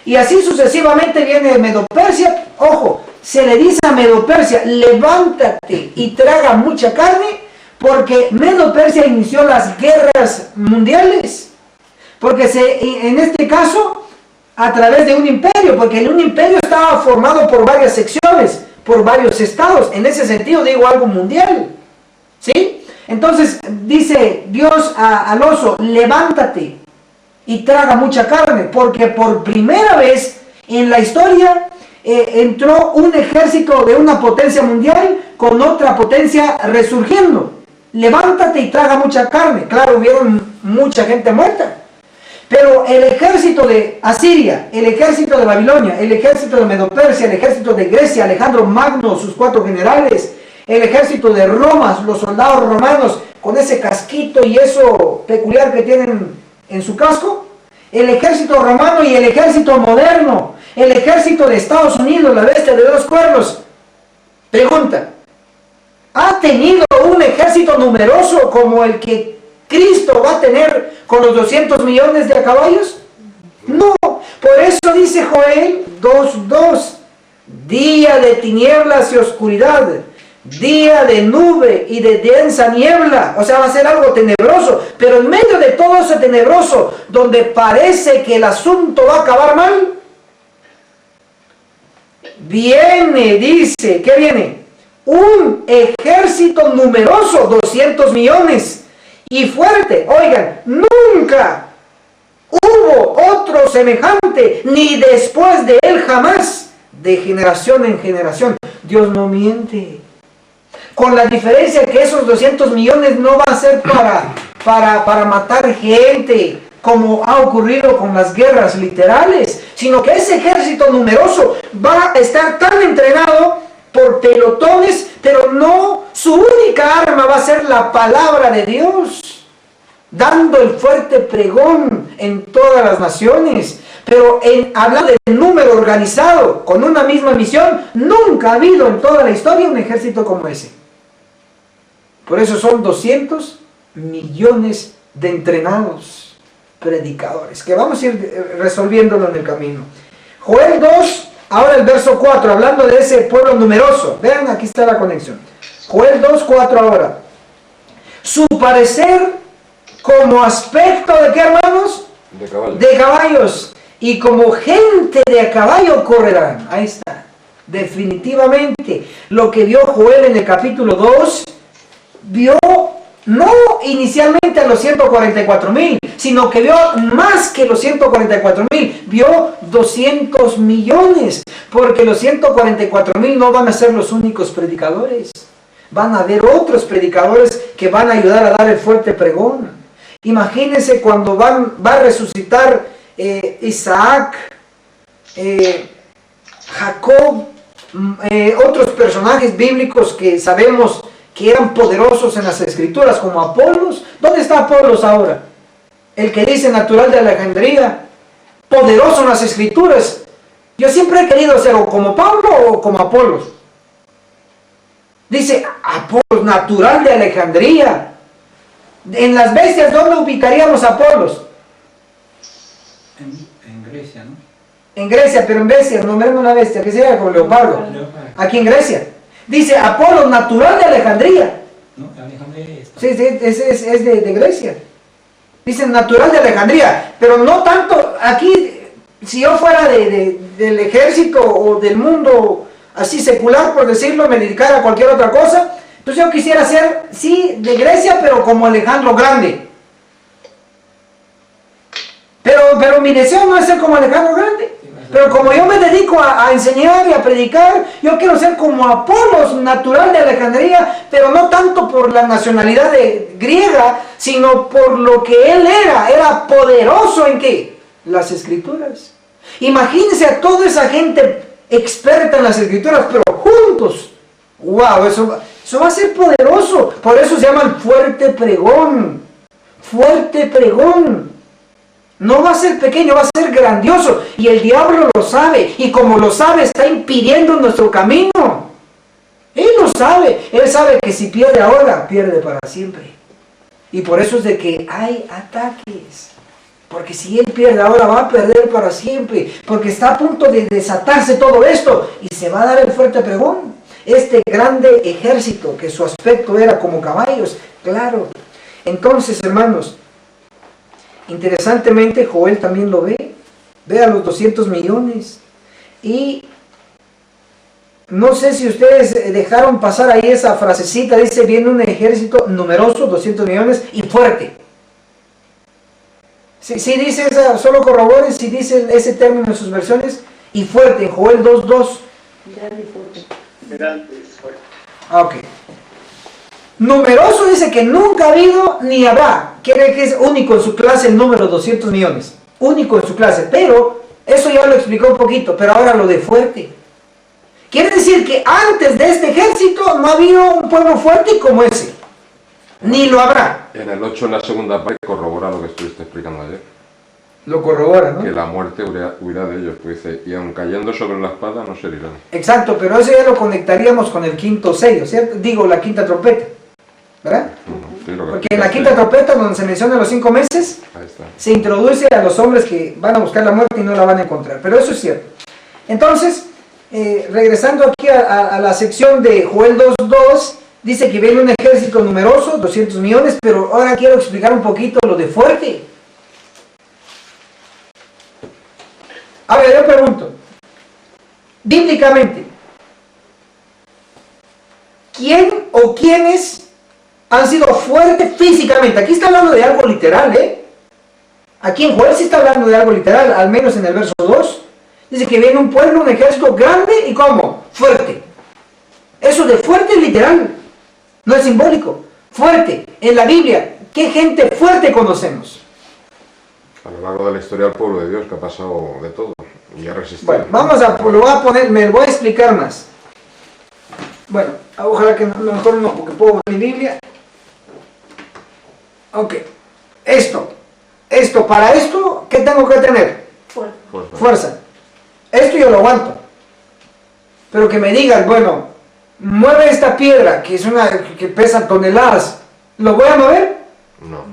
Y así sucesivamente viene Medo-Persia. Ojo, se le dice a Medo-Persia, levántate y traga mucha carne, porque Medo-Persia inició las guerras mundiales. Porque en este caso, a través de un imperio, porque un imperio estaba formado por varias secciones, por varios estados. En ese sentido digo algo mundial. ¿Sí? Entonces dice Dios al oso, levántate y traga mucha carne, porque por primera vez en la historia entró un ejército de una potencia mundial con otra potencia resurgiendo. Levántate y traga mucha carne. Claro, hubieron mucha gente muerta. Pero el ejército de Asiria, el ejército de Babilonia, el ejército de Medo-Persia, el ejército de Grecia, Alejandro Magno, sus 4 generales, el ejército de Roma, los soldados romanos con ese casquito y eso peculiar que tienen en su casco, el ejército romano y el ejército moderno, el ejército de Estados Unidos, la bestia de 2 cuernos. Pregunta, ¿ha tenido un ejército numeroso como el que Cristo va a tener con los 200 millones de caballos? No, por eso dice Joel 2:2, día de tinieblas y oscuridad, día de nube y de densa niebla. O sea, va a ser algo tenebroso, pero en medio de todo ese tenebroso, donde parece que el asunto va a acabar mal, viene, dice, ¿qué viene? Un ejército numeroso, 200 millones. Y fuerte, oigan, nunca hubo otro semejante, ni después de él jamás, de generación en generación. Dios no miente. Con la diferencia que esos 200 millones no va a ser para matar gente, como ha ocurrido con las guerras literales, sino que ese ejército numeroso va a estar tan entrenado por pelotones, pero no, su única arma va a ser la palabra de Dios, dando el fuerte pregón en todas las naciones. Pero hablando de número organizado, con una misma misión, nunca ha habido en toda la historia un ejército como ese. Por eso son 200 millones de entrenados predicadores, que vamos a ir resolviéndolo en el camino. Joel 2, ahora el verso 4, hablando de ese pueblo numeroso. Vean, aquí está la conexión. Joel 2:4 ahora. Su parecer como aspecto de ¿qué, hermanos? De caballos. De caballos. Y como gente de a caballo correrán. Ahí está. Definitivamente. Lo que vio Joel en el capítulo 2, vio no inicialmente a los 144,000, sino que vio más que los 144,000, vio 200 millones, porque los 144,000 no van a ser los únicos predicadores, van a haber otros predicadores que van a ayudar a dar el fuerte pregón. Imagínense cuando va a resucitar Isaac, Jacob, otros personajes bíblicos que sabemos que eran poderosos en las escrituras, como Apolos. ¿Dónde está Apolos ahora? El que dice natural de Alejandría, poderoso en las escrituras. Yo siempre he querido ser o como Pablo o como Apolos. Dice Apolos, natural de Alejandría. En las bestias, ¿dónde ubicaríamos a Apolos? En Grecia, ¿no? En Grecia, pero en bestias, nombremos una bestia, que sea como leopardo. Aquí en Grecia. Dice Apolos, natural de Alejandría. No, Alejandría está. Sí, es de Grecia. Dicen natural de Alejandría, pero no tanto. Aquí, si yo fuera del ejército o del mundo así secular, por decirlo, me dedicara a cualquier otra cosa, entonces yo quisiera ser, sí, de Grecia, pero como Alejandro Grande. Pero mi deseo no es ser como Alejandro Grande. Pero como yo me dedico a enseñar y a predicar, yo quiero ser como Apolos, natural de Alejandría, pero no tanto por la nacionalidad griega, sino por lo que él era poderoso en ¿qué? Las escrituras. Imagínense a toda esa gente experta en las escrituras, pero juntos. ¡Wow! Eso va a ser poderoso. Por eso se llaman fuerte pregón. Fuerte pregón. No va a ser pequeño, va a ser grandioso. Y el diablo lo sabe. Y como lo sabe, está impidiendo nuestro camino. Él lo sabe. Él sabe que si pierde ahora, pierde para siempre. Y por eso es de que hay ataques. Porque si él pierde ahora, va a perder para siempre. Porque está a punto de desatarse todo esto. Y se va a dar el fuerte pregón. Este grande ejército, que su aspecto era como caballos. Claro. Entonces, hermanos, interesantemente, Joel también lo ve. Ve a los 200 millones. Y no sé si ustedes dejaron pasar ahí esa frasecita. Dice, viene un ejército numeroso, 200 millones, y fuerte. Si dice esa, solo corroboren si dice ese término en sus versiones. Y fuerte, en Joel 2.2. Grande y fuerte. Grande y fuerte. Ok. Numeroso dice que nunca ha habido ni habrá. Quiere que es único en su clase el número 200 millones. Único en su clase. Pero, eso ya lo explicó un poquito. Pero ahora lo de fuerte. Quiere decir que antes de este ejército no ha habido un pueblo fuerte como ese. Ni lo habrá. En el 8, en la segunda parte, corrobora lo que estuviste explicando ayer. Lo corrobora, ¿no? Que la muerte huirá de ellos. Pues dice, y aun cayendo sobre la espada, no se herirán. Exacto, pero eso ya lo conectaríamos con el quinto sello, ¿cierto? Digo, la quinta trompeta. ¿Verdad? Sí, lo que Porque en la quinta trompeta, donde se mencionan los 5 meses, Ahí está. se introduce a los hombres que van a buscar la muerte y no la van a encontrar. Pero eso es cierto. Entonces, regresando aquí a la sección de Joel 2.2, dice que viene un ejército numeroso, 200 millones, pero ahora quiero explicar un poquito lo de fuerte. Ahora yo pregunto, bíblicamente, ¿quién o quiénes han sido fuertes físicamente? Aquí está hablando de algo literal, ¿eh? Aquí en Joel sí está hablando de algo literal, al menos en el verso 2. Dice que viene un pueblo, un ejército grande y ¿cómo? Fuerte. Eso de fuerte es literal, no es simbólico. Fuerte. En la Biblia, ¿qué gente fuerte conocemos? A lo largo de la historia del pueblo de Dios, que ha pasado de todo y ha resistido. Bueno, lo voy a poner, me lo voy a explicar más. Bueno, ojalá que mejor no, porque puedo ver mi Biblia. Ok. Para esto, ¿qué tengo que tener? Fuerza. Esto yo lo aguanto. Pero que me digas, bueno, mueve esta piedra, que pesa toneladas, ¿lo voy a mover? No.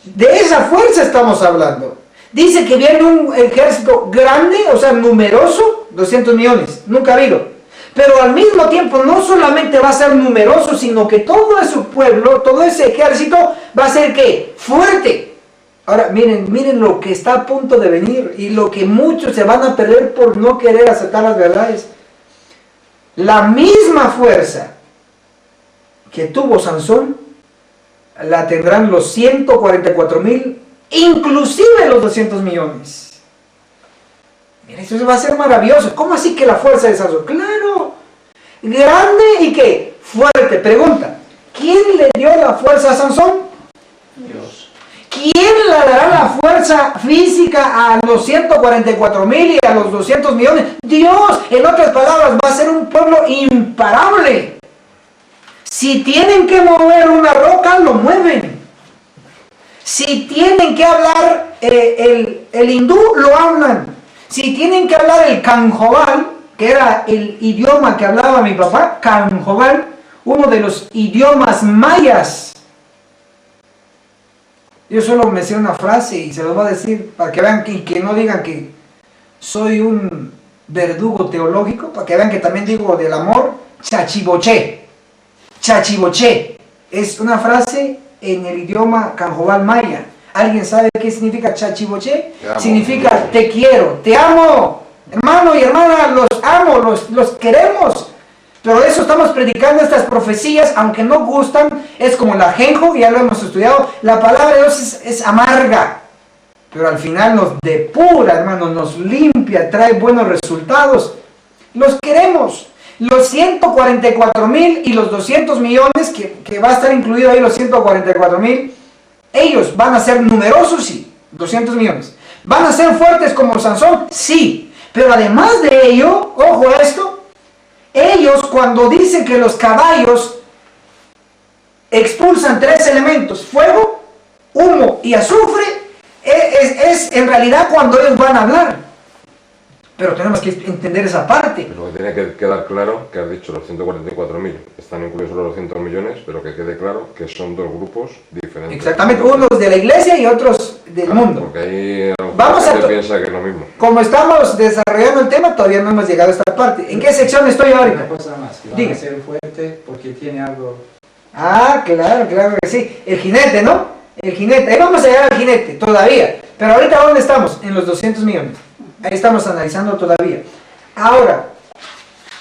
De esa fuerza estamos hablando. Dice que viene un ejército grande, o sea, numeroso, 200 millones, nunca ha habido. Pero al mismo tiempo no solamente va a ser numeroso, sino que todo ese pueblo, todo ese ejército va a ser ¿qué? Fuerte. Ahora, miren lo que está a punto de venir y lo que muchos se van a perder por no querer aceptar las verdades. La misma fuerza que tuvo Sansón, la tendrán los 144,000, inclusive los 200 millones. Mira, eso va a ser maravilloso. ¿Cómo así que la fuerza de Sansón? Claro, grande y ¿qué? Fuerte. Pregunta, ¿quién le dio la fuerza a Sansón? Dios. ¿Quién le dará la fuerza fuerza física a los 144,000 y a los 200 millones. Dios, en otras palabras, va a ser un pueblo imparable. Si tienen que mover una roca, lo mueven. Si tienen que hablar el hindú, lo hablan. Si tienen que hablar el canjobal, que era el idioma que hablaba mi papá, canjobal, uno de los idiomas mayas. Yo solo me sé una frase y se los voy a decir para que vean y que no digan que soy un verdugo teológico, para que vean que también digo del amor, chachiboché. Chachiboché es una frase en el idioma canjobal maya. ¿Alguien sabe qué significa chachiboché? Significa te quiero, te amo, hermano y hermana, los amo, los queremos. Pero eso estamos predicando estas profecías, aunque no gustan, es como la ajenjo, ya lo hemos estudiado, la palabra de Dios es amarga, pero al final nos depura, hermano, nos limpia, trae buenos resultados. Los queremos. Los 144,000 y los 200 millones, que va a estar incluido ahí los 144,000, ellos van a ser numerosos, sí, 200 millones. ¿Van a ser fuertes como Sansón? Sí, pero además de ello, ojo a esto, ellos cuando dicen que los caballos expulsan 3 elementos, fuego, humo y azufre, es en realidad cuando ellos van a hablar. Pero tenemos que entender esa parte. Lo que tiene que quedar claro, que has dicho los 144,000, están incluidos solo los 200 millones, pero que quede claro que son dos grupos diferentes. Exactamente, unos de la iglesia y otros del mundo. Porque ahí Vamos a piensa que es lo mismo. Como estamos desarrollando el tema, todavía no hemos llegado a esta parte. ¿En qué sección estoy ahorita? Una cosa más, que van Diga. a ser fuerte porque tiene algo. Ah, claro, claro que sí. El jinete, ¿no? El jinete. Ahí vamos a llegar al jinete, todavía. Pero ahorita, ¿dónde estamos? En los 200 millones. Ahí estamos analizando todavía. Ahora,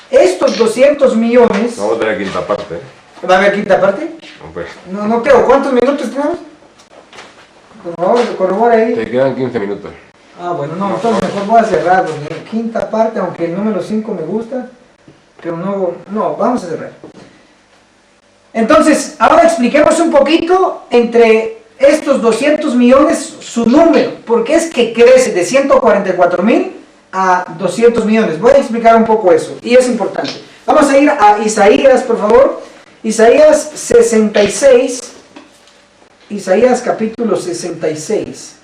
estos 200 millones... Vamos a tener quinta parte, ¿eh? ¿Va a haber quinta parte? Hombre, No creo. ¿Cuántos minutos tenemos? Por favor, corrobora ahí. te quedan 15 minutos. Ah, bueno, no, entonces mejor voy a cerrar. Quinta parte, aunque el número 5 me gusta. Pero no, vamos a cerrar. Entonces, ahora expliquemos un poquito entre estos 200 millones, su número, porque es que crece de 144,000 a 200 millones. Voy a explicar un poco eso, y es importante. Vamos a ir a Isaías, por favor. Isaías 66, Isaías capítulo 66,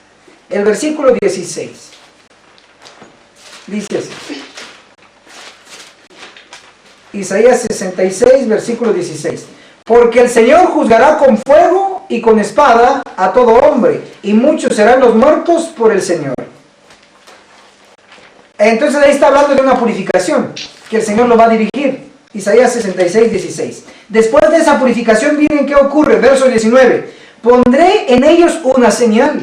el versículo 16. Dice así. Isaías 66, versículo 16. Porque el Señor juzgará con fuego y con espada a todo hombre, y muchos serán los muertos por el Señor. Entonces ahí está hablando de una purificación, que el Señor lo va a dirigir. Isaías 66, 16. Después de esa purificación, miren qué ocurre, verso 19. Pondré en ellos una señal,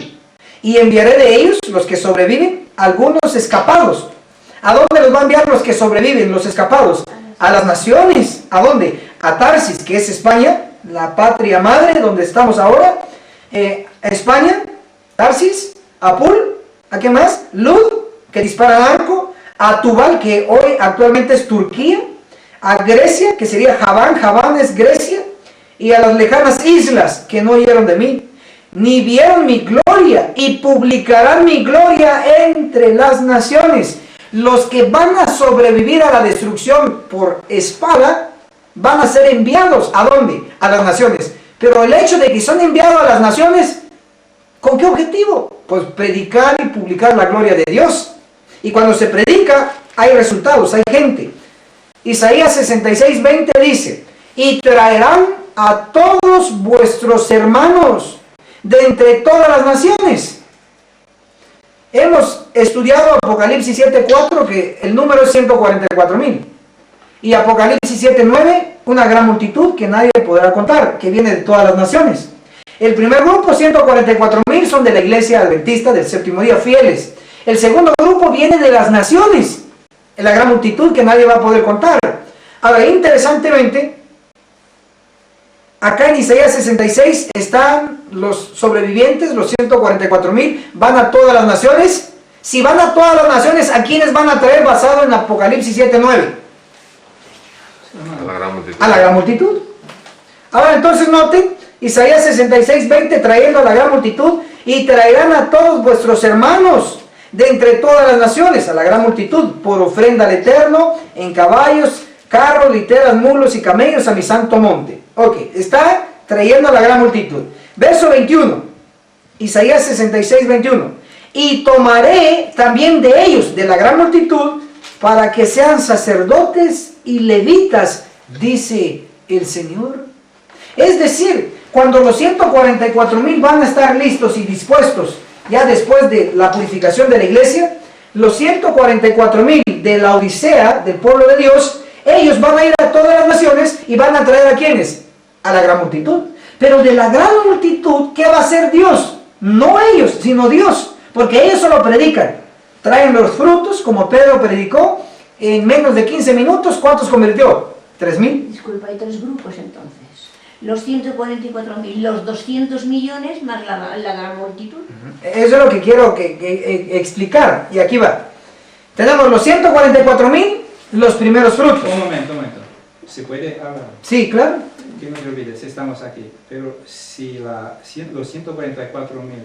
y enviaré de ellos, los que sobreviven, algunos escapados. ¿A dónde los va a enviar los que sobreviven, los escapados? A las naciones. ¿A dónde? A Tarsis, que es España, la patria madre, donde estamos ahora. España, Tarsis, a Pul, ¿a qué más? Lud, que dispara al arco. A Tubal, que hoy actualmente es Turquía. A Grecia, que sería Javán es Grecia. Y a las lejanas islas, que no oyeron de mí, ni vieron mi gloria, y publicarán mi gloria entre las naciones. Los que van a sobrevivir a la destrucción por espada van a ser enviados. ¿A dónde? A las naciones. Pero el hecho de que son enviados a las naciones, ¿con qué objetivo? Pues predicar y publicar la gloria de Dios. Y cuando se predica, hay resultados, hay gente. Isaías 66, 20 dice: y traerán a todos vuestros hermanos de entre todas las naciones. Hemos estudiado Apocalipsis 7:4, que el número es 144,000. Y Apocalipsis 7:9, una gran multitud que nadie podrá contar, que viene de todas las naciones. El primer grupo, 144,000, son de la iglesia adventista del séptimo día, fieles. El segundo grupo viene de las naciones, la gran multitud que nadie va a poder contar. Ahora, interesantemente, acá en Isaías 66 están los sobrevivientes, los 144,000, van a todas las naciones. Si van a todas las naciones, ¿a quiénes van a traer basado en Apocalipsis 7:9? A la gran multitud. A la gran multitud. Ahora entonces noten Isaías 66:20, trayendo a la gran multitud, y traerán a todos vuestros hermanos de entre todas las naciones, a la gran multitud, por ofrenda al Eterno, en caballos, carros, literas, mulos y camellos a mi santo monte. Ok, está trayendo a la gran multitud. Verso 21, Isaías 66:21. Y tomaré también de ellos, de la gran multitud, para que sean sacerdotes y levitas, dice el Señor. Es decir, cuando los 144,000 van a estar listos y dispuestos, ya después de la purificación de la iglesia, los 144,000 de la Odisea, del pueblo de Dios, ellos van a ir a todas las naciones y van a traer a ¿quiénes? A la gran multitud. Pero de la gran multitud, ¿qué va a hacer Dios? No ellos, sino Dios, porque ellos solo predican. Traen los frutos, como Pedro predicó, en menos de 15 minutos, ¿cuántos convirtió? 3,000. Disculpa, hay tres grupos entonces. Los 144.000, los 200 millones más la gran multitud. Eso es lo que quiero explicar. Y aquí va. Tenemos los 144,000, los primeros frutos. Un momento. ¿Se puede hablar? Sí, claro. Que no te olvides, estamos aquí. Pero si los 144,000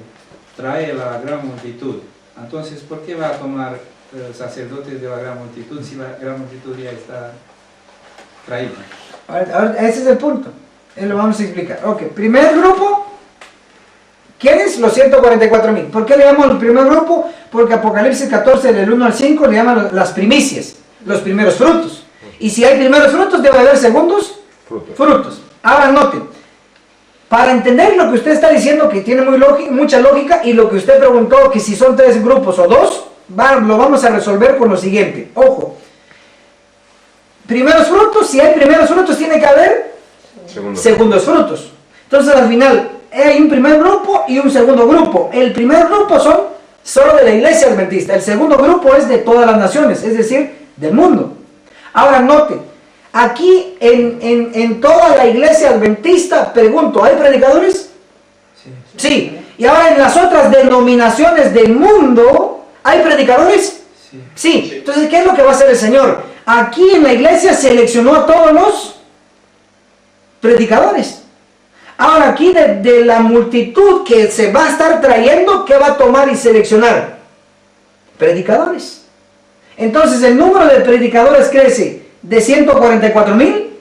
trae la gran multitud, entonces ¿por qué va a tomar sacerdotes de la gran multitud si la gran multitud ya está traída? Ahora, ese es el punto. Lo vamos a explicar. Ok, primer grupo. ¿Quiénes? Los 144,000. ¿Por qué le llamamos el primer grupo? Porque Apocalipsis 14, del 1 al 5, le llaman las primicias, los primeros frutos. Y si hay primeros frutos, debe haber segundos frutos. Ahora noten, para entender lo que usted está diciendo, que tiene mucha lógica, y lo que usted preguntó, que si son 3 grupos o 2, lo vamos a resolver con lo siguiente. Ojo, primeros frutos, si hay primeros frutos, tiene que haber segundos frutos. Entonces al final hay un primer grupo y un segundo grupo. El primer grupo son solo de la iglesia adventista, el segundo grupo es de todas las naciones, es decir, del mundo. Ahora noten, aquí en toda la iglesia adventista, pregunto, ¿hay predicadores? Sí. Y ahora en las otras denominaciones del mundo, ¿hay predicadores? Sí. Entonces, ¿qué es lo que va a hacer el Señor? Aquí en la iglesia seleccionó a todos los predicadores. Ahora aquí de la multitud que se va a estar trayendo, ¿qué va a tomar y seleccionar? Predicadores. Entonces el número de predicadores crece de 144,000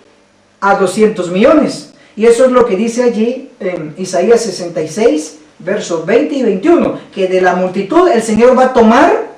a 200 millones. Y eso es lo que dice allí en Isaías 66, versos 20 y 21, que de la multitud el Señor va a tomar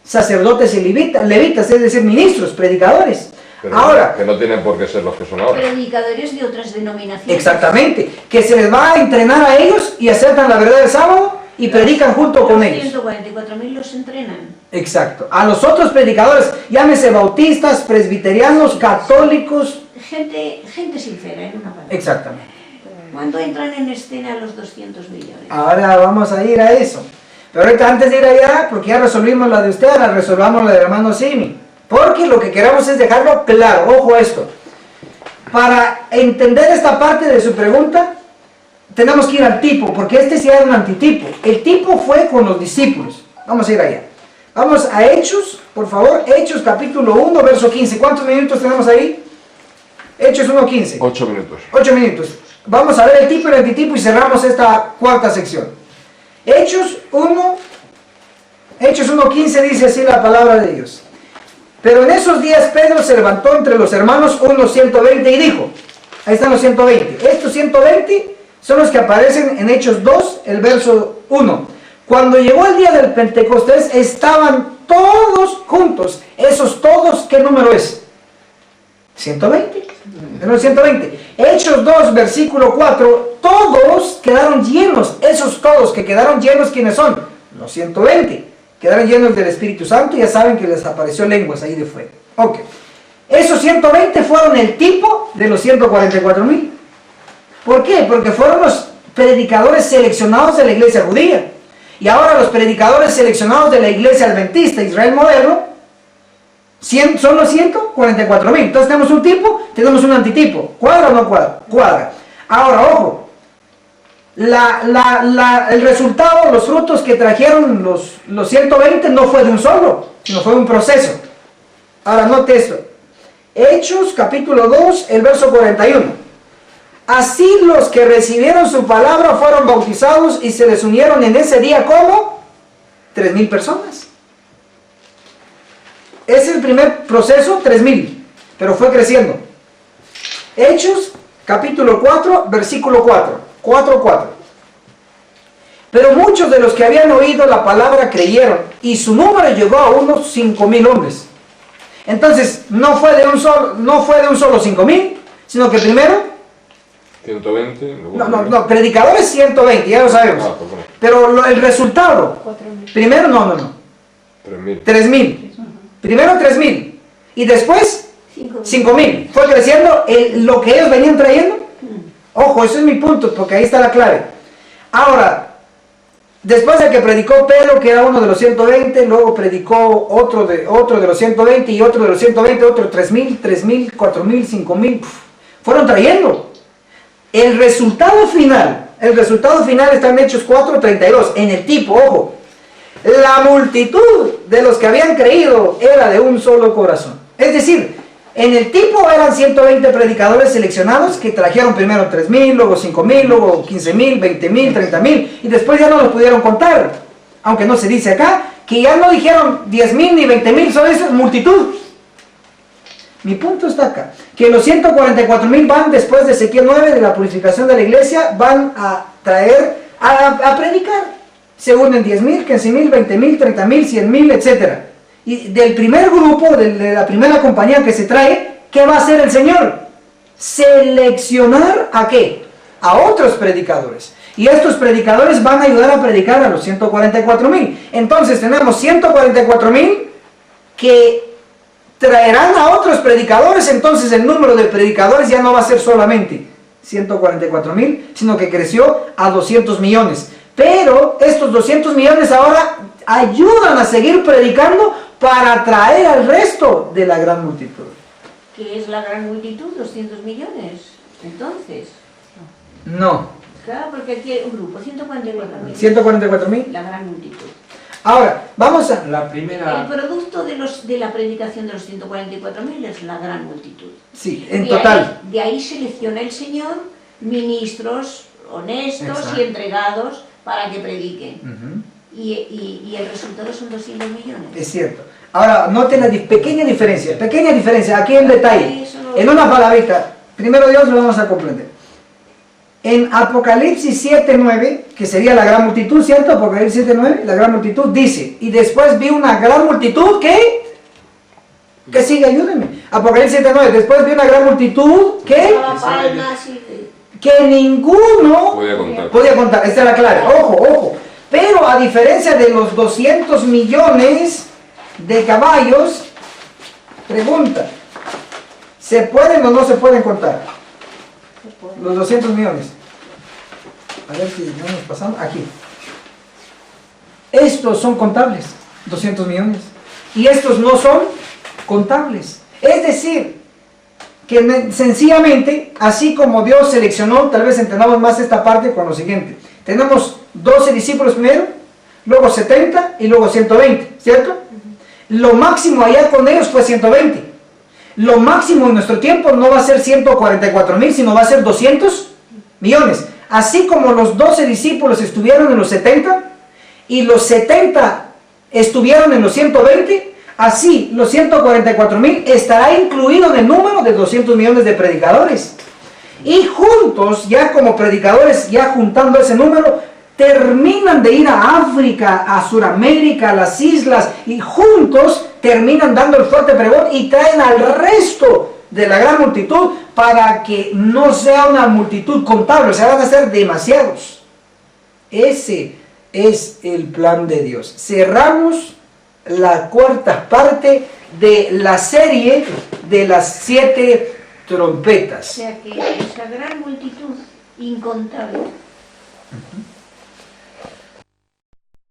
sacerdotes y levitas, es decir, ministros, predicadores. Pero ahora, que no tienen por qué ser los que son ahora. Predicadores de otras denominaciones. Exactamente, que se les va a entrenar a ellos y aceptan la verdad del sábado y predican junto con ellos. 144,000 los entrenan. Exacto. A los otros predicadores, llámese bautistas, presbiterianos, católicos. Gente sincera, en una palabra. Exactamente. ¿Cuándo entran en escena los 200 millones? Ahora vamos a ir a eso. Pero ahorita antes de ir allá, porque ya resolvimos la de usted, ahora resolvamos la del hermano Simi. Porque lo que queramos es dejarlo claro. Ojo esto. Para entender esta parte de su pregunta, tenemos que ir al tipo, porque este sí era un antitipo. El tipo fue con los discípulos. Vamos a ir allá. Vamos a Hechos, por favor. Hechos capítulo 1, verso 15. ¿Cuántos minutos tenemos ahí? Hechos 1:15. 8 minutos. 8 minutos. Vamos a ver el tipo y el antitipo y cerramos esta cuarta sección. Hechos 1:15 dice así la palabra de Dios. Pero en esos días Pedro se levantó entre los hermanos unos 120 y dijo, ahí están los 120. Estos 120 son los que aparecen en Hechos 2, el verso 1. Cuando llegó el día del Pentecostés, estaban todos juntos. Esos todos, ¿qué número es? 120. El 120. Hechos 2, versículo 4. Todos quedaron llenos. Esos todos que quedaron llenos, ¿quiénes son? Los 120. Quedaron llenos del Espíritu Santo. Ya saben que les apareció lenguas ahí de fuera. Ok. Esos 120 fueron el tipo de los 144,000. ¿Por qué? Porque fueron los predicadores seleccionados de la iglesia judía. Y ahora los predicadores seleccionados de la iglesia adventista, Israel moderno, son los 144,000. Entonces tenemos un tipo, tenemos un antitipo. ¿Cuadra o no cuadra? Cuadra. Ahora, ojo. El resultado, los frutos que trajeron los 120 no fue de un solo, sino fue un proceso. Ahora note esto. Hechos capítulo 2, el verso 41. Así los que recibieron su palabra fueron bautizados y se les unieron en ese día como 3,000 personas. Es el primer proceso, 3,000, pero fue creciendo. Hechos, capítulo 4, versículo 4. 4:4. Pero muchos de los que habían oído la palabra creyeron, y su número llegó a unos 5,000 hombres. Entonces, no fue de un solo 5,000, sino que primero... 120. No, predicadores 120, ya lo sabemos. Ah, pues bueno. Pero el resultado, 4.000. primero no. 3.000. 3,000. Primero 3,000. Y después 5,000. Fue creciendo lo que ellos venían trayendo. Ojo, ese es mi punto, porque ahí está la clave. Ahora, después de que predicó Pedro, que era uno de los 120, luego predicó otro de los 120 y otro de los 120, otro 3,000, 4,000, 5,000. Fueron trayendo. El resultado final está en Hechos 4:32, en el tipo, ojo. La multitud de los que habían creído era de un solo corazón. Es decir, en el tipo eran 120 predicadores seleccionados que trajeron primero 3,000, luego 5,000, luego 15,000, 20,000, 30,000 y después ya no los pudieron contar. Aunque no se dice acá, que ya no dijeron 10,000 ni 20,000, son esa multitud. Mi punto está acá, que los 144,000 van después de Ezequiel 9, de la purificación de la iglesia, van a traer, a predicar. Se unen 10,000, 15,000, 20,000, 30,000, 100,000, etc. Y del primer grupo, de la primera compañía que se trae, ¿qué va a hacer el Señor? Seleccionar ¿a qué? A otros predicadores. Y estos predicadores van a ayudar a predicar a los 144,000. Entonces tenemos 144,000 que traerán a otros predicadores. Entonces el número de predicadores ya no va a ser solamente 144,000, sino que creció a 200 millones. Pero estos 200 millones ahora ayudan a seguir predicando para atraer al resto de la gran multitud. ¿Qué es la gran multitud? 200 millones. Entonces, No. claro, porque aquí hay un grupo, 144.000. 144,000. La gran multitud. Ahora, vamos a... La primera... El producto de la predicación de los 144.000 es la gran multitud. Sí, en total. De ahí selecciona el Señor ministros honestos Exacto. y entregados para que prediquen. Ujú. Y el resultado son 200 millones. Es cierto. Ahora, noten la pequeña diferencia, aquí en detalle. Eso no- En una palabrita, primero Dios lo vamos a comprender. En Apocalipsis 7:9, que sería la gran multitud, ¿cierto? Apocalipsis 7:9, la gran multitud dice, y después vi una gran multitud que sigue, ayúdenme. Apocalipsis 7:9, después vi una gran multitud Toda palma, sí, que ninguno Podía contar. podía contar. Esta es la clave. Ojo. Pero a diferencia de los 200 millones de caballos, pregunta, ¿se pueden o no se pueden contar? Los 200 millones. A ver si no nos pasamos. Aquí. Estos son contables, 200 millones. Y estos no son contables. Es decir, que sencillamente, así como Dios seleccionó, tal vez entendamos más esta parte con lo siguiente. Tenemos 12 discípulos primero, luego 70 y luego 120, ¿cierto? Lo máximo allá con ellos fue 120. Lo máximo en nuestro tiempo no va a ser 144,000, sino va a ser 200 millones. Así como los 12 discípulos estuvieron en los 70 y los 70 estuvieron en los 120, así los 144,000 estará incluido en el número de 200 millones de predicadores. Y juntos, ya como predicadores, ya juntando ese número, terminan de ir a África, a Sudamérica, a las islas, y juntos terminan dando el fuerte pregón y traen al resto de la gran multitud para que no sea una multitud contable, o sea, van a ser demasiados. Ese es el plan de Dios. Cerramos la cuarta parte de la serie de las 7 trompetas. O sea que esa gran multitud incontable